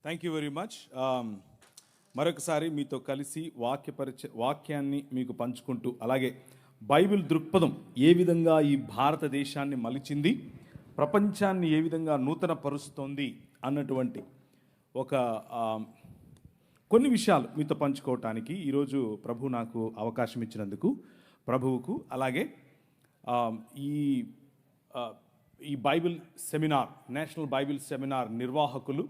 Thank you very much. మరొకసారి మీతో కలిసి వాక్యాన్ని మీకు పంచుకుంటూ, అలాగే బైబిల్ దృక్పథం ఏ విధంగా ఈ భారతదేశాన్ని మలిచింది, ప్రపంచాన్ని ఏ విధంగా నూతన పరుస్తోంది అన్నటువంటి ఒక కొన్ని విషయాలు మీతో పంచుకోవటానికి ఈరోజు ప్రభు నాకు అవకాశం ఇచ్చినందుకు ప్రభువుకు, అలాగే ఈ Bible seminar, national Bible seminar నిర్వాహకులు,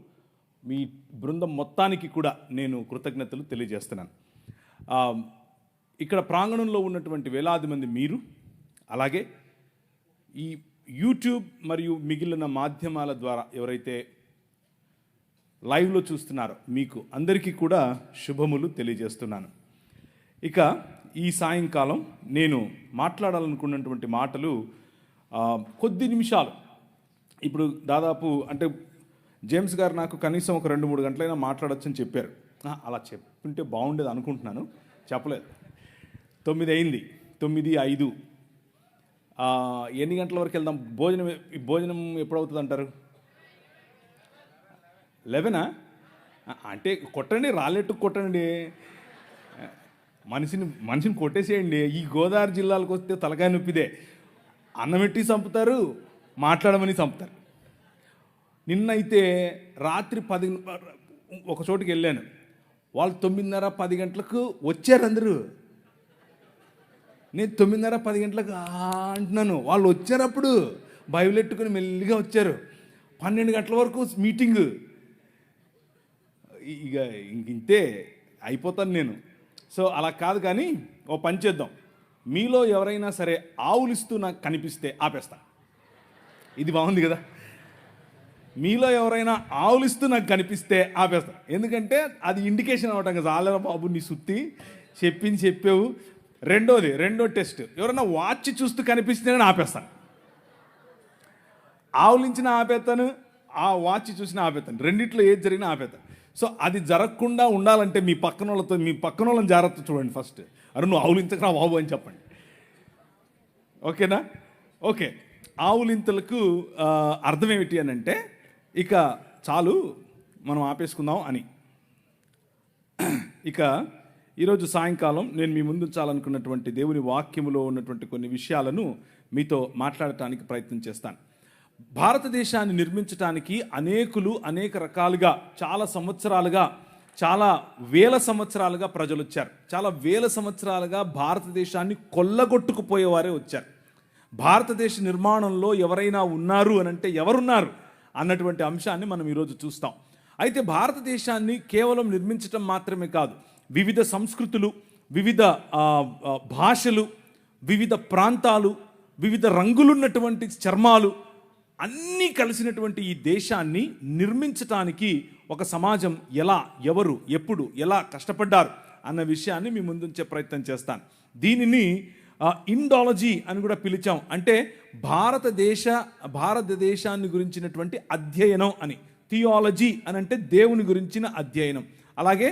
మీ బృందం మొత్తానికి కూడా నేను కృతజ్ఞతలు తెలియజేస్తున్నాను. ఇక్కడ ప్రాంగణంలో ఉన్నటువంటి వేలాది మంది మీరు, అలాగే ఈ యూట్యూబ్ మరియు మిగిలిన మాధ్యమాల ద్వారా ఎవరైతే లైవ్లో చూస్తున్నారో మీకు అందరికీ కూడా శుభములు తెలియజేస్తున్నాను. ఇక ఈ సాయంకాలం నేను మాట్లాడాలనుకున్నటువంటి మాటలు కొద్ది నిమిషాలు. ఇప్పుడు దాదాపు అంటే జేమ్స్ గారు నాకు కనీసం ఒక 2-3 గంటలైనా మాట్లాడొచ్చని చెప్పారు. అలా చెప్పుంటే బాగుండేది అనుకుంటున్నాను, చెప్పలేదు. 9 అయింది, 9:05. ఎన్ని గంటల వరకు వెళ్దాం? భోజనం ఎప్పుడవుతుంది అంటారు? 11 అంటే కొట్టండి, రాలెట్టు కొట్టండి, మనిషిని కొట్టేసేయండి. ఈ గోదావరి జిల్లాలకు వస్తే తలకాయ నొప్పిదే. అన్నమెట్టి చంపుతారు, మాట్లాడమని చంపుతారు. నిన్నైతే రాత్రి 10 ఒక చోటుకి వెళ్ళాను. వాళ్ళు 9:30-10 గంటలకు వచ్చారు అందరూ. నేను 9:30-10 గంటలకు అంటున్నాను, వాళ్ళు వచ్చారప్పుడు బైబిల్ ఎట్టుకుని మెల్లిగా వచ్చారు. 12 గంటల వరకు మీటింగు. ఇక ఇంతే అయిపోతాను నేను. సో అలా కాదు, కానీ ఓ పని చేద్దాం. మీలో ఎవరైనా సరే ఆవులిస్తూ నాకు కనిపిస్తే ఆపేస్తాను. ఇది బాగుంది కదా? మీలో ఎవరైనా ఆవులిస్తూ నాకు కనిపిస్తే ఆపేస్తాను. ఎందుకంటే అది ఇండికేషన్ అవటం కదా, చాలరా బాబు నీ సుత్తి చెప్పావు. రెండో టెస్ట్, ఎవరైనా వాచ్ చూస్తూ కనిపిస్తే నేను ఆపేస్తాను. ఆవులించిన ఆపేస్తాను, ఆ వాచ్ చూసినా ఆపేస్తాను. రెండిట్లో ఏది జరిగినా ఆపేస్తాను. సో అది జరగకుండా ఉండాలంటే మీ పక్కన వాళ్ళని జాగ్రత్త చూడండి. ఫస్ట్ అరే నువ్వు ఆవులించకరా బాబు అని చెప్పండి. ఓకేనా? ఓకే. ఆవులింతలకు అర్థం ఏమిటి అని అంటే, ఇక చాలు మనం ఆపేసుకుందాం అని. ఇక ఈరోజు సాయంకాలం నేను మీ ముందు ఉంచాలనుకున్నటువంటి దేవుని వాక్యములో ఉన్నటువంటి కొన్ని విషయాలను మీతో మాట్లాడటానికి ప్రయత్నం చేస్తాను. భారతదేశాన్ని నిర్మించడానికి అనేక రకాలుగా చాలా సంవత్సరాలుగా, చాలా వేల సంవత్సరాలుగా ప్రజలు వచ్చారు. చాలా వేల సంవత్సరాలుగా భారతదేశాన్ని కొల్లగొట్టుకుపోయేవారే వచ్చారు. భారతదేశ నిర్మాణంలో ఎవరైనా ఉన్నారు అని అంటే ఎవరున్నారు అన్నటువంటి అంశాన్ని మనం ఈరోజు చూస్తాం. అయితే భారతదేశాన్ని కేవలం నిర్మించటం మాత్రమే కాదు, వివిధ సంస్కృతులు, వివిధ భాషలు, వివిధ ప్రాంతాలు, వివిధ రంగులున్నటువంటి చర్మాలు అన్నీ కలిసినటువంటి ఈ దేశాన్ని నిర్మించటానికి ఒక సమాజం ఎవరు ఎప్పుడు ఎలా కష్టపడ్డారు అన్న విషయాన్ని మీ ముందుంచే ప్రయత్నం చేస్తాను. దీనిని ఇండాలజీ అని కూడా పిలిచాం. అంటే భారతదేశాన్ని గురించినటువంటి అధ్యయనం అని. థియాలజీ అని అంటే దేవుని గురించిన అధ్యయనం, అలాగే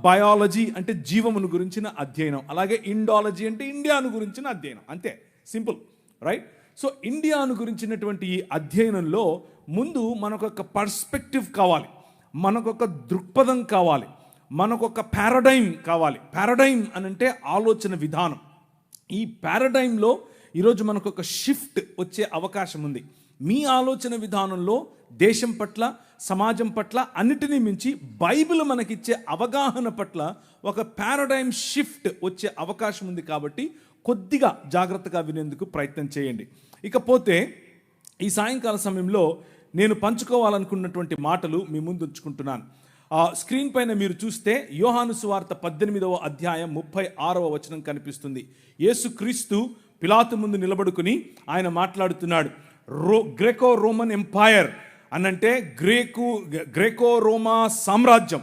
బయాలజీ అంటే జీవమును గురించిన అధ్యయనం, అలాగే ఇండాలజీ అంటే ఇండియాను గురించిన అధ్యయనం. అంతే, సింపుల్, రైట్? సో ఇండియాను గురించినటువంటి ఈ అధ్యయనంలో ముందు మనకొక పర్స్పెక్టివ్ కావాలి, మనకొక దృక్పథం కావాలి, మనకొక పారాడైమ్ కావాలి. పారాడైమ్ అని అంటే ఆలోచన విధానం. ఈ పారాడైమ్లో ఈరోజు మనకు ఒక షిఫ్ట్ వచ్చే అవకాశం ఉంది. మీ ఆలోచన విధానంలో దేశం పట్ల, సమాజం పట్ల, అన్నిటినీ మించి బైబిల్ మనకిచ్చే అవగాహన పట్ల ఒక పారాడైమ్ షిఫ్ట్ వచ్చే అవకాశం ఉంది. కాబట్టి కొద్దిగా జాగ్రత్తగా వినేందుకు ప్రయత్నం చేయండి. ఇకపోతే ఈ సాయంకాల సమయంలో నేను పంచుకోవాలనుకున్నటువంటి మాటలు మీ ముందు ఉంచుకుంటున్నాను. స్క్రీన్ పైన మీరు చూస్తే యోహాను సువార్త 18వ అధ్యాయం 36వ వచనం కనిపిస్తుంది. యేసుక్రీస్తు పిలాతు ముందు నిలబడుకుని ఆయన మాట్లాడుతున్నాడు. గ్రేకో రోమన్ ఎంపైర్ అనంటే గ్రేకో రోమా సామ్రాజ్యం.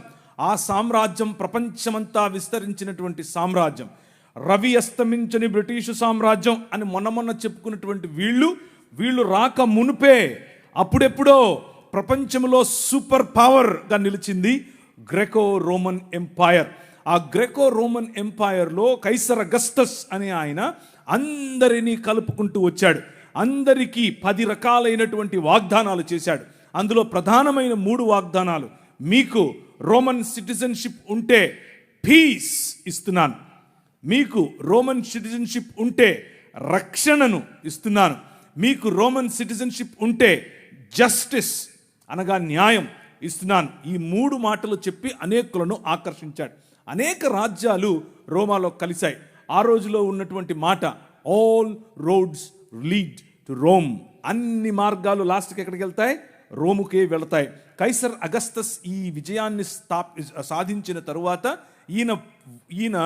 ఆ సామ్రాజ్యం ప్రపంచమంతా విస్తరించినటువంటి సామ్రాజ్యం. రవి అస్తమించని బ్రిటిషు సామ్రాజ్యం అని మొన్న చెప్పుకున్నటువంటి వీళ్ళు రాక మునుపే అప్పుడెప్పుడో ప్రపంచంలో సూపర్ పవర్గా నిలిచింది గ్రేకో రోమన్ ఎంపైర్. ఆ గ్రేకో రోమన్ ఎంపైర్లో కైసర్ అగస్టస్ అనే ఆయన అందరినీ కలుపుకుంటూ వచ్చాడు. అందరికీ 10 రకాలైనటువంటి వాగ్దానాలు చేశాడు. అందులో ప్రధానమైన 3 వాగ్దానాలు మీకు రోమన్ సిటిజన్షిప్ ఉంటే పీస్ ఇస్తున్నాను, మీకు రోమన్ సిటిజన్షిప్ ఉంటే రక్షణను ఇస్తున్నాను, మీకు రోమన్ సిటిజన్షిప్ ఉంటే జస్టిస్ అనగా న్యాయం ఇస్తున్నాను. ఈ 3 మాటలు చెప్పి అనేకులను ఆకర్షించాడు. అనేక రాజ్యాలు రోమాలో కలిశాయి. ఆ రోజులో ఉన్నటువంటి మాట all roads lead to Rome. అన్ని మార్గాలు లాస్ట్కి ఎక్కడికి వెళ్తాయి? రోముకే వెళతాయి. కైసర్ అగస్తస్ ఈ విజయాన్ని సాధించిన తరువాత ఈయన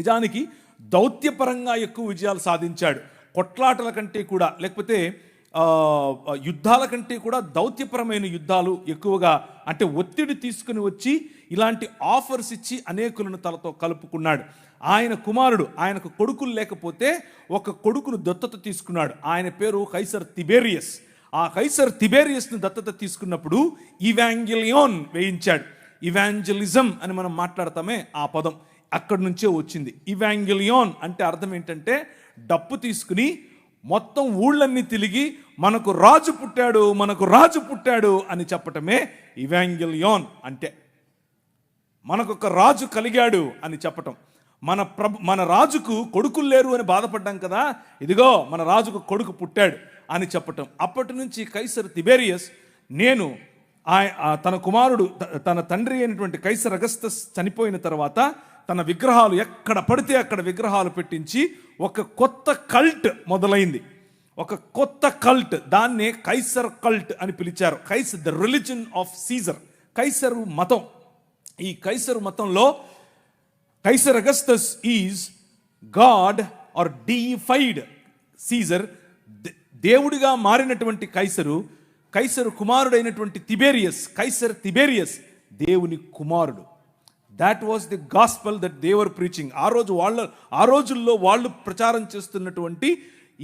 నిజానికి దౌత్యపరంగా ఎక్కువ విజయాలు సాధించాడు. కొట్లాటల కంటే కూడా, లేకపోతే యుద్ధాల కంటే కూడా దౌత్యపరమైన యుద్ధాలు ఎక్కువగా, అంటే ఒత్తిడి తీసుకుని వచ్చి ఇలాంటి ఆఫర్స్ ఇచ్చి అనేకులను తలతో కలుపుకున్నాడు. ఆయన కుమారుడు, ఆయనకు కొడుకులు లేకపోతే ఒక కొడుకును దత్తత తీసుకున్నాడు. ఆయన పేరు కైసర్ తిబేరియస్. ఆ కైసర్ తిబేరియస్ను దత్తత తీసుకున్నప్పుడు ఇవాంజెలియోన్ వేయించాడు. ఇవాంజలిజం అని మనం మాట్లాడతామే, ఆ పదం అక్కడి నుంచే వచ్చింది. ఇవాంజెలియోన్ అంటే అర్థం ఏంటంటే డప్పు తీసుకుని మొత్తం ఊళ్ళన్నీ తిరిగి మనకు రాజు పుట్టాడు, మనకు రాజు పుట్టాడు అని చెప్పటమే ఇవాంజెలియోన్ అంటే. మనకొక రాజు కలిగాడు అని చెప్పటం. మన రాజుకు కొడుకులు లేరు అని బాధపడ్డాం కదా, ఇదిగో మన రాజుకు కొడుకు పుట్టాడు అని చెప్పటం. అప్పటి నుంచి కైసర్ తిబేరియస్ తన కుమారుడు, తన తండ్రి అయినటువంటి కైసర్ అగస్తస్ చనిపోయిన తర్వాత తన విగ్రహాలు ఎక్కడ పడితే అక్కడ విగ్రహాలు పెట్టించి ఒక కొత్త కల్ట్ మొదలైంది. ఒక కొత్త కల్ట్, దాన్నే కైసర్ కల్ట్ అని పిలిచారు. Kaiser, the religion of Caesar, Kaiser మతం. ఈ కైసరు మతంలో Kaiser Augustus is god or deified Caesar, దేవుడిగా మారినటువంటి కైసరు కుమారుడైనటువంటి తిబేరియస్, కైసర్ తిబేరియస్ దేవుని కుమారుడు. That was the gospel that they were preaching. ఆ రోజుల్లో వాళ్ళు ప్రచారం చేస్తున్నటువంటి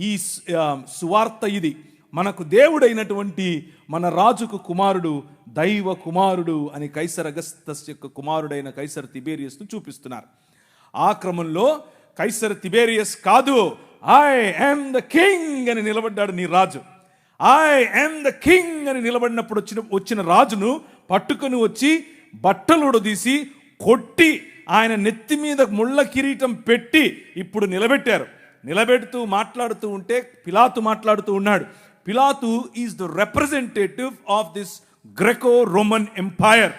ఈ సువార్త ఇది. మనకు దేవుడైనటువంటి మన రాజుకు కుమారుడు దైవ కుమారుడు అని కైసర్ అగస్తస్ యొక్క కుమారుడైన కైసర్ తిబేరియస్ను చూపిస్తున్నారు. ఆ క్రమంలో కైసర్ తిబేరియస్ కాదు, ఐ యామ్ ద కింగ్ అని నిలబడ్డాడు నీ రాజు. ఐ యామ్ ద కింగ్ అని నిలబడినప్పుడు వచ్చిన రాజును పట్టుకొని వచ్చి బట్టలు ఉడదీసి కొట్టి ఆయన నెత్తి మీద ముళ్ళ కిరీటం పెట్టి ఇప్పుడు నిలబెట్టారు. నిలబెడుతూ మాట్లాడుతూ ఉంటే పిలాతు మాట్లాడుతూ ఉన్నాడు. పిలాతు is the representative of this Graeco Roman empire.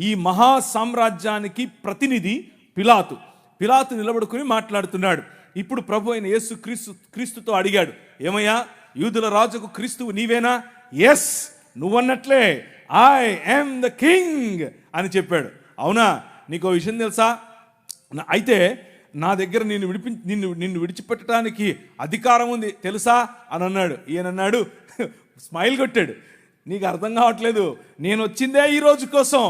ఈ మహా సామ్రాజ్యానికి ప్రతినిధి పిలాతు. పిలాతు నిలబడుకుని మాట్లాడుతున్నాడు. ఇప్పుడు ప్రభు అయిన యేసు క్రీస్తుతో అడిగాడు, ఏమయ్యా యూదుల రాజుకు క్రీస్తువు నీవేనా? ఎస్, నువ్వన్నట్లే ఐ యామ్ ద కింగ్ అని చెప్పాడు. అవునా, నీకు విషయం తెలుసా? అయితే నా దగ్గర నిన్ను విడిచిపెట్టడానికి అధికారం ఉంది తెలుసా అని అన్నాడు. ఈయనన్నాడు, స్మైల్ కొట్టాడు, నీకు అర్థం కావట్లేదు, నేను వచ్చిందే ఈ రోజు కోసం,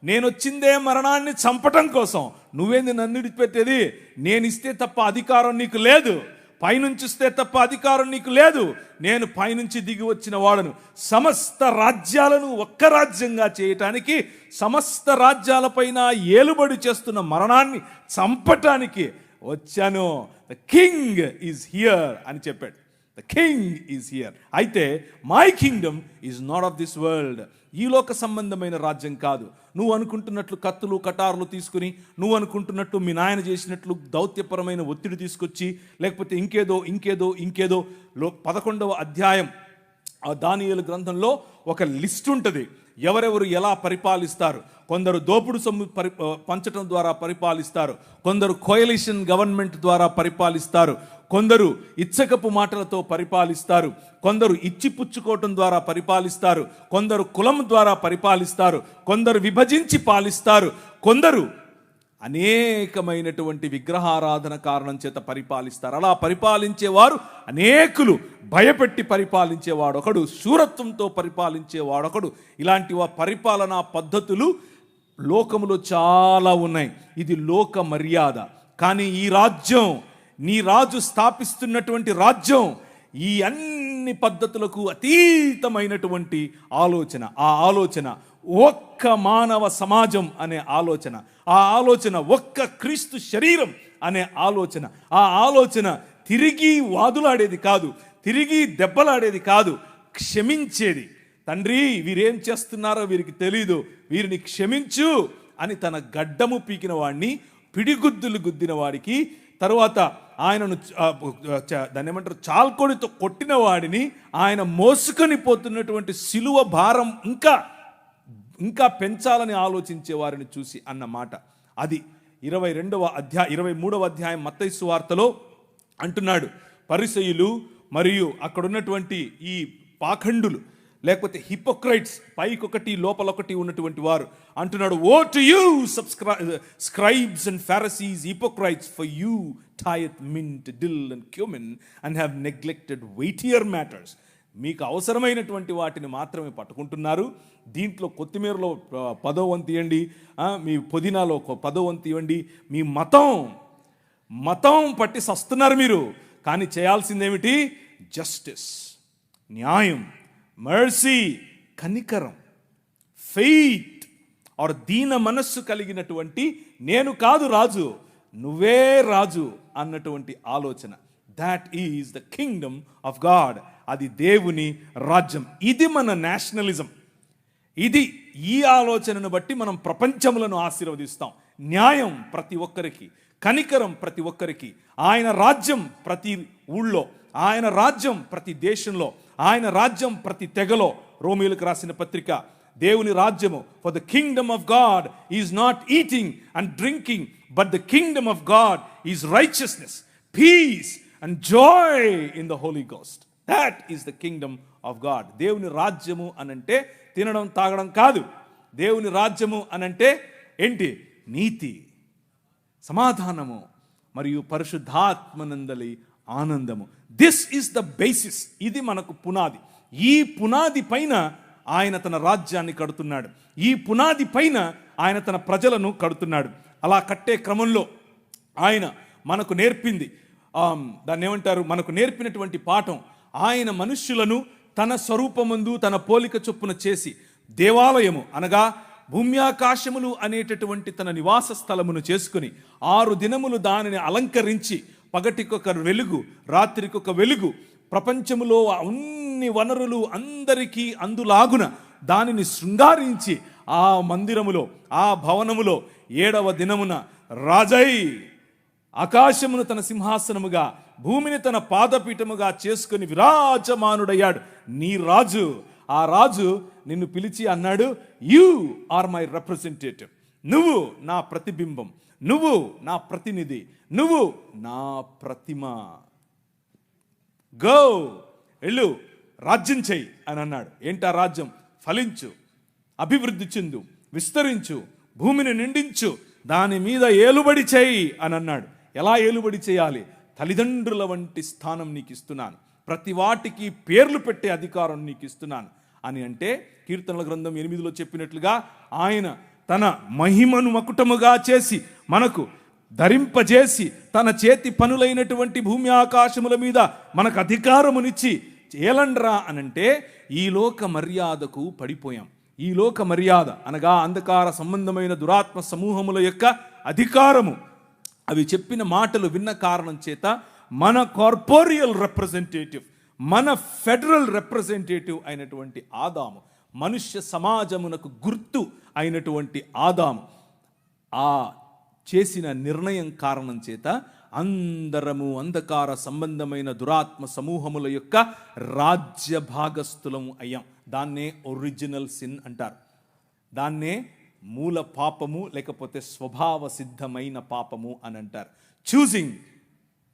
నేను వచ్చిందే మరణాన్ని చంపటం కోసం. నువ్వేంది నన్ను విడిచిపెట్టేది? నేను ఇస్తే తప్ప అధికారం నీకు లేదు, పైనుంచి ఇస్తే తప్ప అధికారం నీకు లేదు. నేను పైనుంచి దిగి వచ్చిన వాడను. సమస్త రాజ్యాలను ఒక్క రాజ్యంగా చేయటానికి, సమస్త రాజ్యాలపైన ఏలుబడి చేస్తున్న మరణాన్ని చంపటానికి వచ్చాను. ద కింగ్ ఈజ్ హియర్ అని చెప్పాడు. The king is here. అయితే my kingdom is not of this world. ఈ లోక సంబంధమైన రాజ్యం కాదు. నువ్వు అనుకుంటున్నట్లు కత్తులు కటారులు తీసుకుని, నువ్వు అనుకుంటున్నట్టు మీ నాయన చేసినట్లు దౌత్యపరమైన ఒత్తిడి తీసుకొచ్చి, లేకపోతే ఇంకేదో 11వ అధ్యాయం దానియేలు గ్రంథంలో ఒక లిస్ట్ ఉంటుంది. ఎవరెవరు ఎలా పరిపాలిస్తారు. కొందరు దోపుడు సొమ్ము పంచడం ద్వారా పరిపాలిస్తారు, కొందరు కోయలిషన్ గవర్నమెంట్ ద్వారా పరిపాలిస్తారు, కొందరు ఇచ్చకపు మాటలతో పరిపాలిస్తారు, కొందరు ఇచ్చిపుచ్చుకోవటం ద్వారా పరిపాలిస్తారు, కొందరు కులం ద్వారా పరిపాలిస్తారు, కొందరు విభజించి పాలిస్తారు, కొందరు అనేకమైనటువంటి విగ్రహారాధన కారణం చేత పరిపాలిస్తారు. అలా పరిపాలించేవారు అనేకులు. భయపెట్టి పరిపాలించేవాడు ఒకడు, శూరత్వంతో పరిపాలించేవాడొకడు. ఇలాంటి పరిపాలనా పద్ధతులు లోకములో చాలా ఉన్నాయి. ఇది లోక మర్యాద. కానీ ఈ రాజ్యం, నీ రాజు స్థాపిస్తున్నటువంటి రాజ్యం, ఈ అన్ని పద్ధతులకు అతీతమైనటువంటి ఆలోచన. ఆ ఆలోచన ఒక్క మానవ సమాజం అనే ఆలోచన, ఆ ఆలోచన ఒక్క క్రీస్తు శరీరం అనే ఆలోచన. ఆ ఆలోచన తిరిగి వాదులాడేది కాదు, తిరిగి దెబ్బలాడేది కాదు, క్షమించేది, తండ్రి వీరేం చేస్తున్నారో వీరికి తెలీదు, వీరిని క్షమించు అని తన గడ్డము పీకిన వాడిని, పిడిగుద్దులు గుద్దిన వాడికి, తరువాత ఆయనను దాన్ని ఏమంటారు చాల్కొడితో కొట్టిన వాడిని, ఆయన మోసుకొని పోతున్నటువంటి సిలువ భారం ఇంకా పెంచాలని ఆలోచించే వారిని చూసి అన్న మాట. అది 23వ అధ్యాయం మత్తయి సువార్తలో అంటున్నాడు. పరిసయ్యులు మరియు అక్కడ ఉన్నటువంటి ఈ పాఖండులు లేకపోతే హిపోక్రైట్స్, పైకొకటి లోపలొకటి ఉన్నటువంటి వారు అంటున్నాడు, woe to you scribes and Pharisees hypocrites, for you tithe mint dill and cumin and have neglected weightier matters. మీకు అవసరమైనటువంటి వాటిని మాత్రమే పట్టుకుంటున్నారు. దీంట్లో కొత్తిమీరలో 10వ వంతు ఇవ్వండి, మీ పుదీనాలో 10వ వంతు ఇవ్వండి, మీ మతం పట్టి సస్తున్నారు మీరు. కానీ చేయాల్సిందేమిటి? జస్టిస్, న్యాయం, మర్సీ, కనికరం, ఫెయిత్ ఆర్ దీన మనస్సు కలిగినటువంటి, నేను కాదు రాజు, నువ్వే రాజు అన్నటువంటి ఆలోచన. That is the kingdom of God. అది దేవుని రాజ్యం. ఇది మన నేషనలిజం. ఈ ఆలోచనను బట్టి మనం ప్రపంచములను ఆశీర్వదిస్తాం. న్యాయం ప్రతి ఒక్కరికి, కనికరం ప్రతి ఒక్కరికి, ఆయన రాజ్యం ప్రతి ఊళ్ళో, ఆయన రాజ్యం ప్రతి దేశంలో, ఆయన రాజ్యం ప్రతి తెగలో. రోమీయులకు రాసిన పత్రిక, దేవుని రాజ్యము, for the kingdom of God is not eating and drinking, but the kingdom of God is righteousness, peace and joy in the Holy Ghost. That is the kingdom of God. దేవుని రాజ్యము అనంటే తినడం తాగడం కాదు. దేవుని రాజ్యము అనంటే ఏంటి? నీతి, సమాధానము మరియు పరిశుద్ధాత్మనందలి ఆనందము. This is the basis. ఇది మనకు పునాది. ఈ పునాది పైన ఆయన తన రాజ్యాన్ని కడుతున్నాడు. ఈ పునాది పైన ఆయన తన ప్రజలను కడుతున్నాడు. అలా కట్టే క్రమంలో ఆయన మనకు నేర్పింది, దాన్ని ఏమంటారు, మనకు నేర్పినటువంటి పాఠం, ఆయన మనుష్యులను తన స్వరూపమందు తన పోలిక చొప్పున చేసి దేవాలయము అనగా భూమ్యాకాశములు అనేటటువంటి తన నివాస స్థలమును చేసుకుని 6 దినములు దానిని అలంకరించి, పగటికొక వెలుగు, రాత్రికొక వెలుగు, ప్రపంచములో అన్ని వనరులు అందరికీ అందులాగున దానిని శృంగారించి ఆ మందిరములో, ఆ భవనములో 7వ దినమున రాజై ఆకాశమును తన సింహాసనముగా, భూమిని తన పాదపీఠముగా చేసుకుని విరాజమానుడయ్యాడు. నీ రాజు. ఆ రాజు నిన్ను పిలిచి అన్నాడు, యు ఆర్ మై రిప్రజెంటేటివ్. నువ్వు నా ప్రతిబింబం, నువ్వు నా ప్రతినిధి, నువ్వు నా ప్రతిమ. గో, వెళ్ళు, రాజ్యం చెయ్యి అని అన్నాడు. ఏంటా రాజ్యం? ఫలించు, అభివృద్ధి చెందు, విస్తరించు, భూమిని నిండించు, దాని మీద ఏలుబడి చేయి అని అన్నాడు. ఎలా ఏలుబడి చేయాలి? తల్లిదండ్రుల వంటి స్థానం నీకు ఇస్తున్నాను, ప్రతి వాటికి పేర్లు పెట్టే అధికారం నీకు ఇస్తున్నాను అని అంటే, కీర్తనల గ్రంథం 8లో చెప్పినట్లుగా ఆయన తన మహిమను మకుటముగా చేసి మనకు ధరింపజేసి తన చేతి పనులైనటువంటి భూమి ఆకాశముల మీద మనకు అధికారమునిచ్చి ఏలండ్రా అనంటే, ఈ లోక మర్యాదకు పడిపోయాం. ఈ లోక మర్యాద అనగా అంధకార సంబంధమైన దురాత్మ సమూహముల యొక్క అధికారము, అవి చెప్పిన మాటలు విన్న కారణం చేత మన కార్పోరియల్ రిప్రజెంటేటివ్, మన ఫెడరల్ రిప్రజెంటేటివ్ అయినటువంటి ఆదాము, మనుష్య సమాజమునకు గుర్తు అయినటువంటి ఆదాము, ఆ చేసిన నిర్ణయం కారణం చేత అందరము అంధకార సంబంధమైన దురాత్మ సమూహముల యొక్క రాజ్య భాగస్థులము అయ్యాం. దాన్నే ఒరిజినల్ సిన్ అంటారు. దాన్నే మూల పాపము లేకపోతే స్వభావ సిద్ధమైన పాపము అని అంటారు. Choosing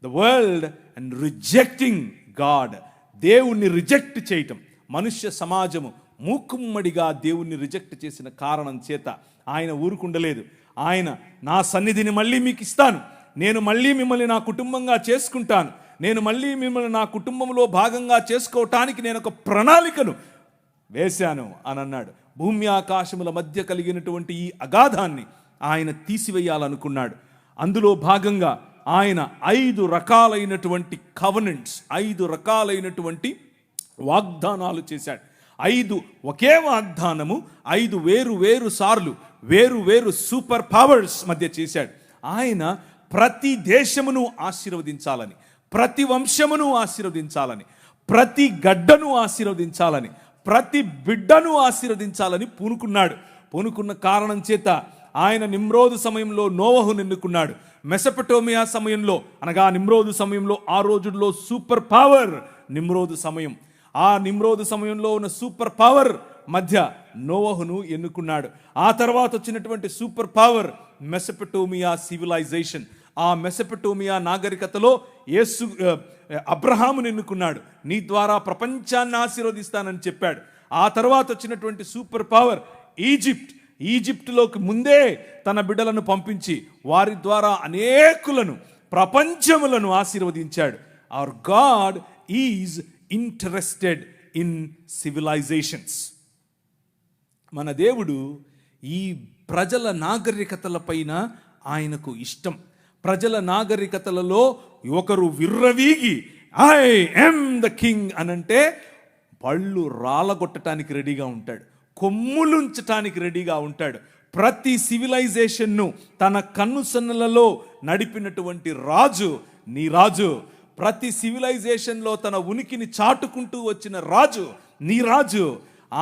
the world and rejecting God. దేవుణ్ణి రిజెక్ట్ చేయటం. మనుష్య సమాజము మూకుమ్మడిగా దేవుణ్ణి రిజెక్ట్ చేసిన కారణం చేత ఆయన ఊరుకుండలేదు. ఆయన నా సన్నిధిని మళ్ళీ మీకు ఇస్తాను, నేను మళ్ళీ మిమ్మల్ని నా కుటుంబంగా చేసుకుంటాను, నేను మళ్ళీ మిమ్మల్ని నా కుటుంబంలో భాగంగా చేసుకోవటానికి నేను ఒక ప్రణాళికను వేశాను అని అన్నాడు. భూమి ఆకాశముల మధ్య కలిగినటువంటి ఈ అగాధాన్ని ఆయన తీసివేయాలనుకున్నాడు. అందులో భాగంగా ఆయన 5 రకాలైనటువంటి కవెనెంట్స్, 5 రకాలైనటువంటి వాగ్దానాలు చేశాడు. 5 ఒకే వాగ్దానము 5 వేరు వేరు సార్లు వేరు వేరు సూపర్ పవర్స్ మధ్య చేశాడు. ఆయన ప్రతి దేశమును ఆశీర్వదించాలని, ప్రతి వంశమును ఆశీర్వదించాలని, ప్రతి గడ్డను ఆశీర్వదించాలని, ప్రతి బిడ్డను ఆశీర్వదించాలని పూనుకున్న కారణం చేత ఆయన నిమ్రోదు సమయంలో నోవహును ఎన్నుకున్నాడు. మెసొపొటేమియా సమయంలో అనగా నిమ్రోదు సమయంలో ఆ రోజుల్లో సూపర్ పవర్ నిమ్రోదు సమయం. ఆ నిమ్రోదు సమయంలో ఉన్న సూపర్ పవర్ మధ్య నోవహును ఎన్నుకున్నాడు. ఆ తర్వాత వచ్చినటువంటి సూపర్ పవర్ మెసొపొటేమియా సివిలైజేషన్. ఆ మెసొపొటేమియా నాగరికతలో అబ్రహామును ఎన్నుకున్నాడు. నీ ద్వారా ప్రపంచాన్ని ఆశీర్వదిస్తానని చెప్పాడు. ఆ తర్వాత వచ్చినటువంటి సూపర్ పవర్ ఈజిప్టులోకి ముందే తన బిడ్డలను పంపించి వారి ద్వారా అనేకులను ప్రపంచములను ఆశీర్వదించాడు. Hour God is interested in civilisations. మన దేవుడు ఈ ప్రజల నాగరికతల పైన ఆయనకు ఇష్టం. ప్రజల నాగరికతలలో ఒకరు విర్రవీగి ఐ యామ్ ద కింగ్ అనంటే పళ్ళు రాలగొట్టడానికి రెడీగా ఉంటాడు, కొమ్ములుంచటానికి రెడీగా ఉంటాడు. ప్రతి సివిలైజేషన్ను తన కన్నుసన్నలలో నడిపినటువంటి రాజు నీ రాజు. ప్రతి సివిలైజేషన్లో తన ఉనికిని చాటుకుంటూ వచ్చిన రాజు నీ రాజు.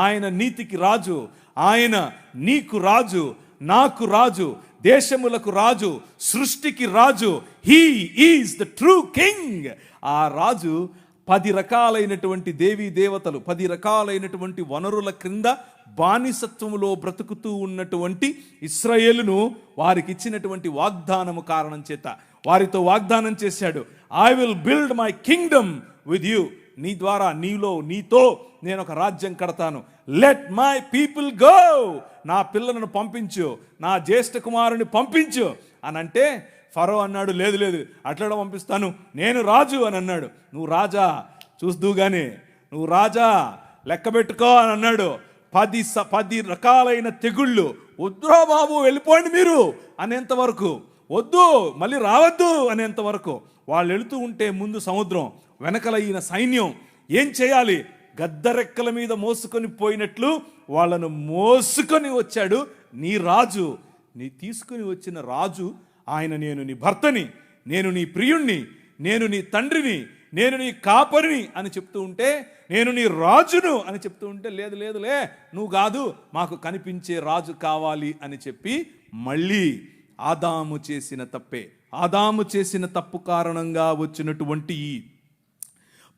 ఆయన నీతికి రాజు, ఆయన నీకు రాజు, నాకు రాజు, దేశములకు రాజు, సృష్టికి రాజు. He is the true king. ఆ రాజు 10 రకాలైనటువంటి దేవీ దేవతలు, 10 రకాలైనటువంటి వనరుల క్రింద బానిసత్వములో బ్రతుకుతూ ఉన్నటువంటి ఇశ్రాయేలును వారికి ఇచ్చినటువంటి వాగ్దానము కారణం చేత వారితో వాగ్దానం చేశాడు, I will build my Kingdom with you. నీ ద్వారా, నీతో నేను ఒక రాజ్యం కడతాను. Let my people go. నా పిల్లలను పంపించు, నా జ్యేష్ఠ కుమారుని పంపించు అని అంటే ఫరో అన్నాడు, లేదు అట్లా పంపిస్తాను, నేను రాజు అని అన్నాడు. నువ్వు రాజా చూస్తూగానే, నువ్వు రాజా లెక్క పెట్టుకో అని అన్నాడు. 10 రకాలైన తెగుళ్ళు. వద్దురా బాబు వెళ్ళిపోండి మీరు అనేంత వరకు, వద్దు మళ్ళీ రావద్దు అనేంత వరకు వాళ్ళు వెళుతూ ఉంటే ముందు సముద్రం, వెనకల ఈయన సైన్యం. ఏం చేయాలి? గద్దరెక్కల మీద మోసుకొని పోయినట్లు వాళ్ళను మోసుకొని వచ్చాడు నీ రాజు. నీ తీసుకుని వచ్చిన రాజు ఆయన, నేను నీ భర్తని, నేను నీ ప్రియుణ్ణి, నేను నీ తండ్రిని, నేను నీ కాపరిని అని చెప్తూ ఉంటే, నేను నీ రాజును అని చెప్తూ ఉంటే, లేదులే నువ్వు కాదు, మాకు కనిపించే రాజు కావాలి అని చెప్పి మళ్ళీ ఆదాము చేసిన తప్పు కారణంగా వచ్చినటువంటి ఈ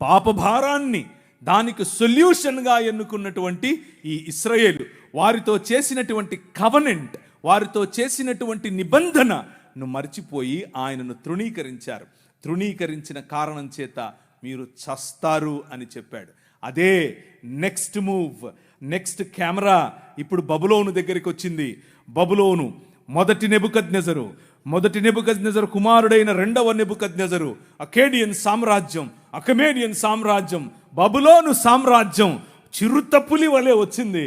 పాపభారాన్ని దానికి సొల్యూషన్గా ఎన్నుకున్నటువంటి ఈ ఇశ్రాయేలు వారితో చేసినటువంటి కవనెంట్, వారితో చేసినటువంటి నిబంధనను మర్చిపోయి ఆయనను తృణీకరించారు. తృణీకరించిన కారణం చేత మీరు చస్తారు అని చెప్పాడు. అదే నెక్స్ట్ మూవ్, నెక్స్ట్ కెమెరా ఇప్పుడు బబులోను దగ్గరికి వచ్చింది. బబులోను మొదటి నెబుకద్నెజరు కుమారుడైన రెండవ నెబుకద్నెజరు అకేడియన్ సామ్రాజ్యం, బబులోను సామ్రాజ్యం చిరుతపులి వలె వచ్చింది.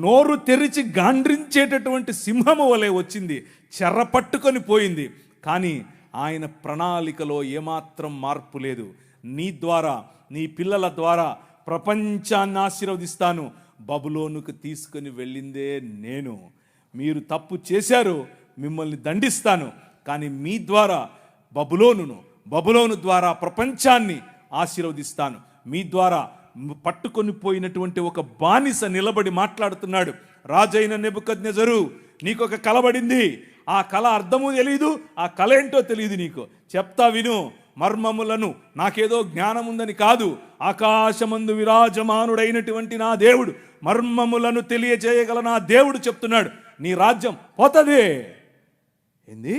నోరు తెరిచి గాండ్రించేటటువంటి సింహము వలె వచ్చింది, చెరపట్టుకొని పోయింది. కానీ ఆయన ప్రణాళికలో ఏమాత్రం మార్పు లేదు. నీ ద్వారా, నీ పిల్లల ద్వారా ప్రపంచాన్ని ఆశీర్వదిస్తాను. బబులోనుకు తీసుకుని వెళ్ళిందే నేను. మీరు తప్పు చేశారు, మిమ్మల్ని దండిస్తాను. కానీ మీ ద్వారా బబులోను ద్వారా ప్రపంచాన్ని ఆశీర్వదిస్తాను. మీ ద్వారా పట్టుకొని పోయినటువంటి ఒక బానిస నిలబడి మాట్లాడుతున్నాడు. రాజైన నెబుకద్నెజరు, నీకు ఒక కలబడింది. ఆ కళ అర్థము తెలియదు, ఆ కళ ఏంటో తెలియదు నీకు. చెప్తా విను మర్మములను. నాకేదో జ్ఞానం ఉందని కాదు, ఆకాశమందు విరాజమానుడైనటువంటి నా దేవుడు, మర్మములను తెలియజేయగల నా దేవుడు చెప్తున్నాడు, నీ రాజ్యం పోతదే. ఏంది?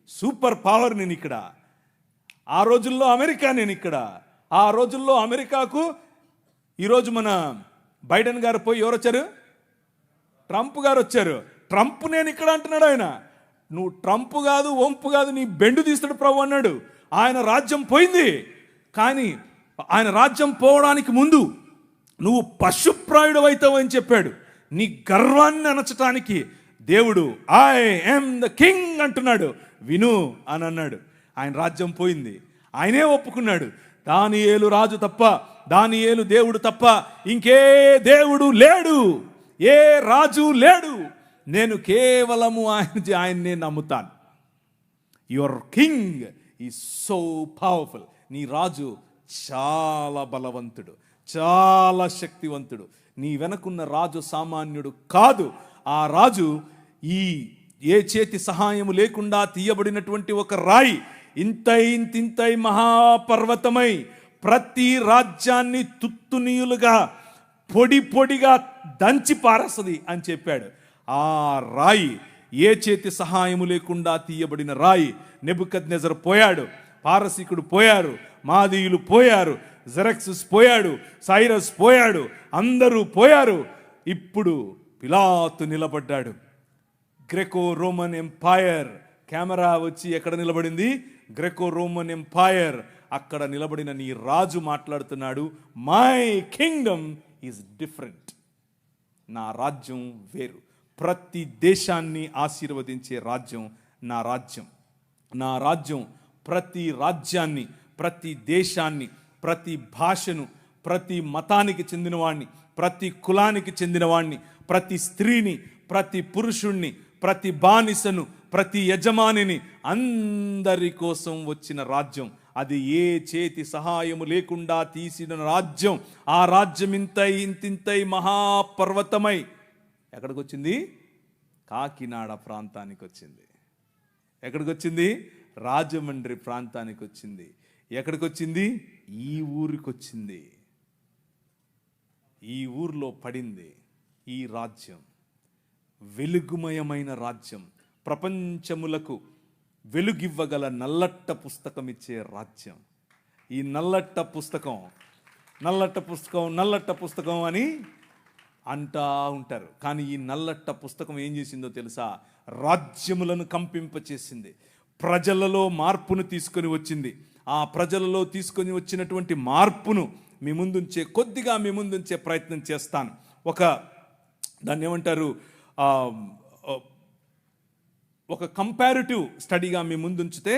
సూపర్ పవర్ నేను ఇక్కడ. ఆ రోజుల్లో అమెరికా నేను ఇక్కడ. ఆ రోజుల్లో అమెరికాకు ఈరోజు మన బైడెన్ గారు పోయి ఎవరు వచ్చారు? ట్రంప్ గారు వచ్చారు. ట్రంప్ నేను ఇక్కడ అంటున్నాడు ఆయన. నువ్వు ట్రంప్ కాదు, వంపు కాదు, నీ బెండు తీస్తాడు ప్రభు అన్నాడు. ఆయన రాజ్యం పోయింది. కానీ ఆయన రాజ్యం పోవడానికి ముందు నువ్వు పశుప్రాయుడు అవుతావు అని చెప్పాడు. నీ గర్వాన్ని అణచటానికి దేవుడు ఐ యామ్ ద కింగ్ అంటున్నాడు. విను అని అన్నాడు. ఆయన రాజ్యం పోయింది. ఆయనే ఒప్పుకున్నాడు, దానియేలు రాజు తప్ప, దానియేలు దేవుడు తప్ప ఇంకే దేవుడు లేడు, ఏ రాజు లేడు. నేను కేవలము ఆయన్నే నమ్ముతాను. Your king is so powerful. నీ రాజు చాలా బలవంతుడు, చాలా శక్తివంతుడు. నీ వెనకున్న రాజు సామాన్యుడు కాదు. ఆ రాజు ఈ ఏ చేతి సహాయము లేకుండా తీయబడినటువంటి ఒక రాయి, ఇంతింతై మహాపర్వతమై ప్రతి రాజ్యాన్ని తుత్తునీయులుగా పొడి పొడిగా దంచి పారేస్తుంది అని చెప్పాడు. ఆ రాయి ఏ చేతి సహాయము లేకుండా తీయబడిన రాయి. నెబుకద్నెజర్ పోయాడు, పారసీకుడు పోయారు, మాదీయులు పోయారు, జెరక్సస్ పోయాడు, సైరస్ పోయాడు, అందరూ పోయారు. ఇప్పుడు పిలాతు నిలబడ్డాడు. గ్రెకో రోమన్ ఎంపైర్, కెమెరా వచ్చి ఎక్కడ నిలబడింది? Graeco Roman empire. అక్కడ నిలబడిన నీ రాజు మాట్లాడుతున్నాడు, మై కింగ్డమ్ ఈజ్ డిఫరెంట్. నా రాజ్యం వేరు. ప్రతి దేశాన్ని ఆశీర్వదించే రాజ్యం నా రాజ్యం. నా రాజ్యం ప్రతి రాజ్యాన్ని, ప్రతి దేశాన్ని, ప్రతి భాషను, ప్రతి మతానికి చెందినవాణ్ణి, ప్రతి కులానికి చెందినవాణ్ణి, ప్రతి స్త్రీని, ప్రతి పురుషుణ్ణి, ప్రతి బానిసను, ప్రతి యజమానిని, అందరి కోసం వచ్చిన రాజ్యం. అది ఏ చేతి సహాయము లేకుండా తీసిన రాజ్యం. ఆ రాజ్యం ఇంతింతై మహాపర్వతమై ఎక్కడికి వచ్చింది? కాకినాడ ప్రాంతానికి వచ్చింది. ఎక్కడికి వచ్చింది? రాజమండ్రి ప్రాంతానికి వచ్చింది. ఎక్కడికి వచ్చింది? ఈ ఊరికి వచ్చింది. ఈ ఊర్లో పడింది ఈ రాజ్యం. వెలుగుమయమైన రాజ్యం. ప్రపంచములకు వెలుగివ్వగల నల్లట్ట పుస్తకం ఇచ్చే రాజ్యం. ఈ నల్లట్ట పుస్తకం అని అంటా ఉంటారు. కానీ ఈ నల్లట్ట పుస్తకం ఏం చేసిందో తెలుసా? రాజ్యములను కంపింపచేసింది. ప్రజలలో మార్పును తీసుకొని వచ్చింది. ఆ ప్రజలలో తీసుకొని వచ్చినటువంటి మార్పును కొద్దిగా మీ ముందుంచే ప్రయత్నం చేస్తాను. దాన్ని ఏమంటారు, ఒక కంపారిటివ్ స్టడీగా మీ ముందుంచితే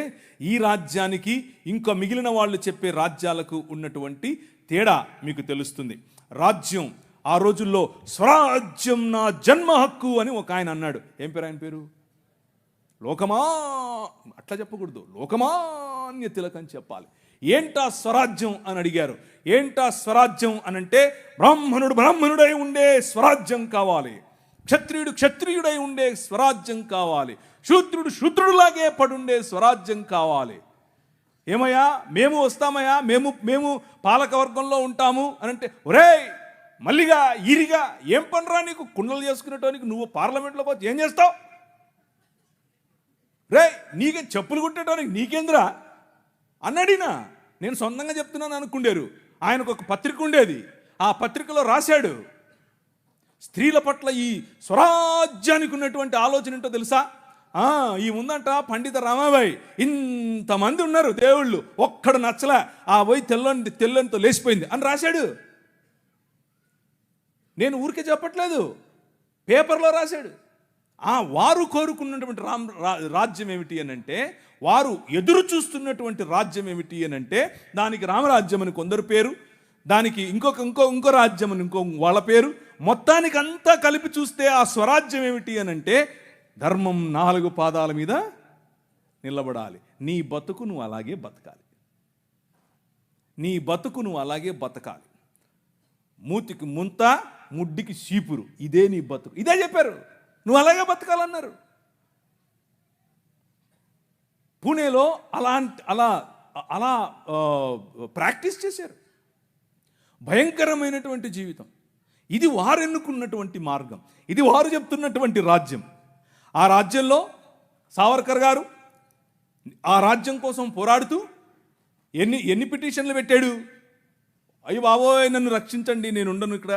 ఈ రాజ్యానికి ఇంకా మిగిలిన వాళ్ళు చెప్పే రాజ్యాలకు ఉన్నటువంటి తేడా మీకు తెలుస్తుంది. రాజ్యం ఆ రోజుల్లో స్వరాజ్యం నా జన్మ హక్కు అని ఒక ఆయన అన్నాడు. ఏం పేరు ఆయన పేరు? అట్లా చెప్పకూడదు, లోకమాన్య తిలక్ అని చెప్పాలి. ఏంటా స్వరాజ్యం అని అడిగారు. ఏంటా స్వరాజ్యం అనంటే బ్రాహ్మణుడై ఉండే స్వరాజ్యం కావాలి, క్షత్రియుడై ఉండే స్వరాజ్యం కావాలి, శూద్రుడులాగే పడుండే స్వరాజ్యం కావాలి. ఏమయ్యా మేము వస్తామయ్యా, మేము పాలకవర్గంలో ఉంటాము అని అంటే, ఒరేయ్ మల్లిగా ఈరిగా ఏం పనిరా నీకు? కుండలు చేసుకునేటానికి నువ్వు పార్లమెంట్లో పోతే ఏం చేస్తావు? రే నీకే చెప్పులు కుట్టేటానికి నీకేంద్రా అన్నాడినా. నేను సొంతంగా చెప్తున్నాను అనుకుండారు. ఆయనకు ఒక పత్రిక ఉండేది. ఆ పత్రికలో రాశాడు, స్త్రీల పట్ల ఈ స్వరాజ్యానికి ఉన్నటువంటి ఆలోచన ఏంటో తెలుసా? ఈ ముందంట పండిత రామాబాయి, ఇంతమంది ఉన్నారు దేవుళ్ళు, ఒక్కడు నచ్చలా, ఆ పోయి తెల్లంతో లేచిపోయింది అని రాశాడు. నేను ఊరికే చెప్పట్లేదు, పేపర్లో రాశాడు. వారు కోరుకున్నటువంటి రాజ్యం ఏమిటి అని అంటే, వారు ఎదురు చూస్తున్నటువంటి రాజ్యం ఏమిటి అని అంటే, దానికి రామరాజ్యం అని కొందరు పేరు, దానికి ఇంకో రాజ్యం అని ఇంకో వాళ్ళ పేరు. మొత్తానికి అంతా కలిపి చూస్తే ఆ స్వరాజ్యం ఏమిటి అని అంటే, ధర్మం 4 పాదాల మీద నిలబడాలి. నీ బతుకు నువ్వు అలాగే బతకాలి. మూతికి ముంత, ముడ్డికి చీపురు, ఇదే నీ బతుకు. ఇదే చెప్పారు, నువ్వు అలాగే బతకాలన్నారు. పూణేలో అలా ప్రాక్టీస్ చేశారు. భయంకరమైనటువంటి జీవితం. ఇది వారు ఎన్నుకున్నటువంటి మార్గం, ఇది వారు చెప్తున్నటువంటి రాజ్యం. ఆ రాజ్యంలో సావర్కర్ గారు ఆ రాజ్యం కోసం పోరాడుతూ ఎన్ని పిటిషన్లు పెట్టాడు. అయ్యో బాబోయ్ నన్ను రక్షించండి, నేను ఉండను, ఇక్కడ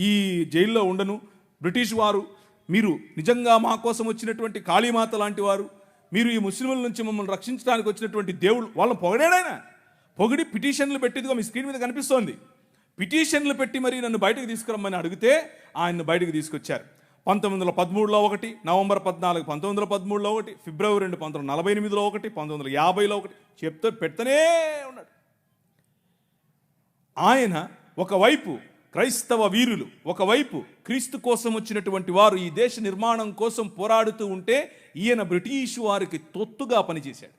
ఈ జైల్లో ఉండను, బ్రిటిష్ వారు మీరు నిజంగా మా కోసం వచ్చినటువంటి కాళీమాత లాంటి వారు, మీరు ఈ ముస్లింల నుంచి మమ్మల్ని రక్షించడానికి వచ్చినటువంటి దేవుడు. వాళ్ళని పొగిడాడాయన. పొగిడి పిటిషన్లు పెట్టిదిగా మీ స్క్రీన్ మీద కనిపిస్తోంది. పిటిషన్లు పెట్టి మరి నన్ను బయటకు తీసుకురమ్మని అడిగితే ఆయన్ను బయటకు తీసుకొచ్చారు. 1913లో ఒకటి, నవంబర్ 14 1913లో ఒకటి, ఫిబ్రవరి 2 1948లో ఒకటి, 1950లో ఒకటి పెడుతూనే ఉన్నాడు. ఆయన ఒకవైపు క్రైస్తవ వీరులు, ఒకవైపు క్రీస్తు కోసం వచ్చినటువంటి వారు ఈ దేశ నిర్మాణం కోసం పోరాడుతూ ఉంటే, ఈయన బ్రిటిష్ వారికి తొత్తుగా పనిచేశాడు.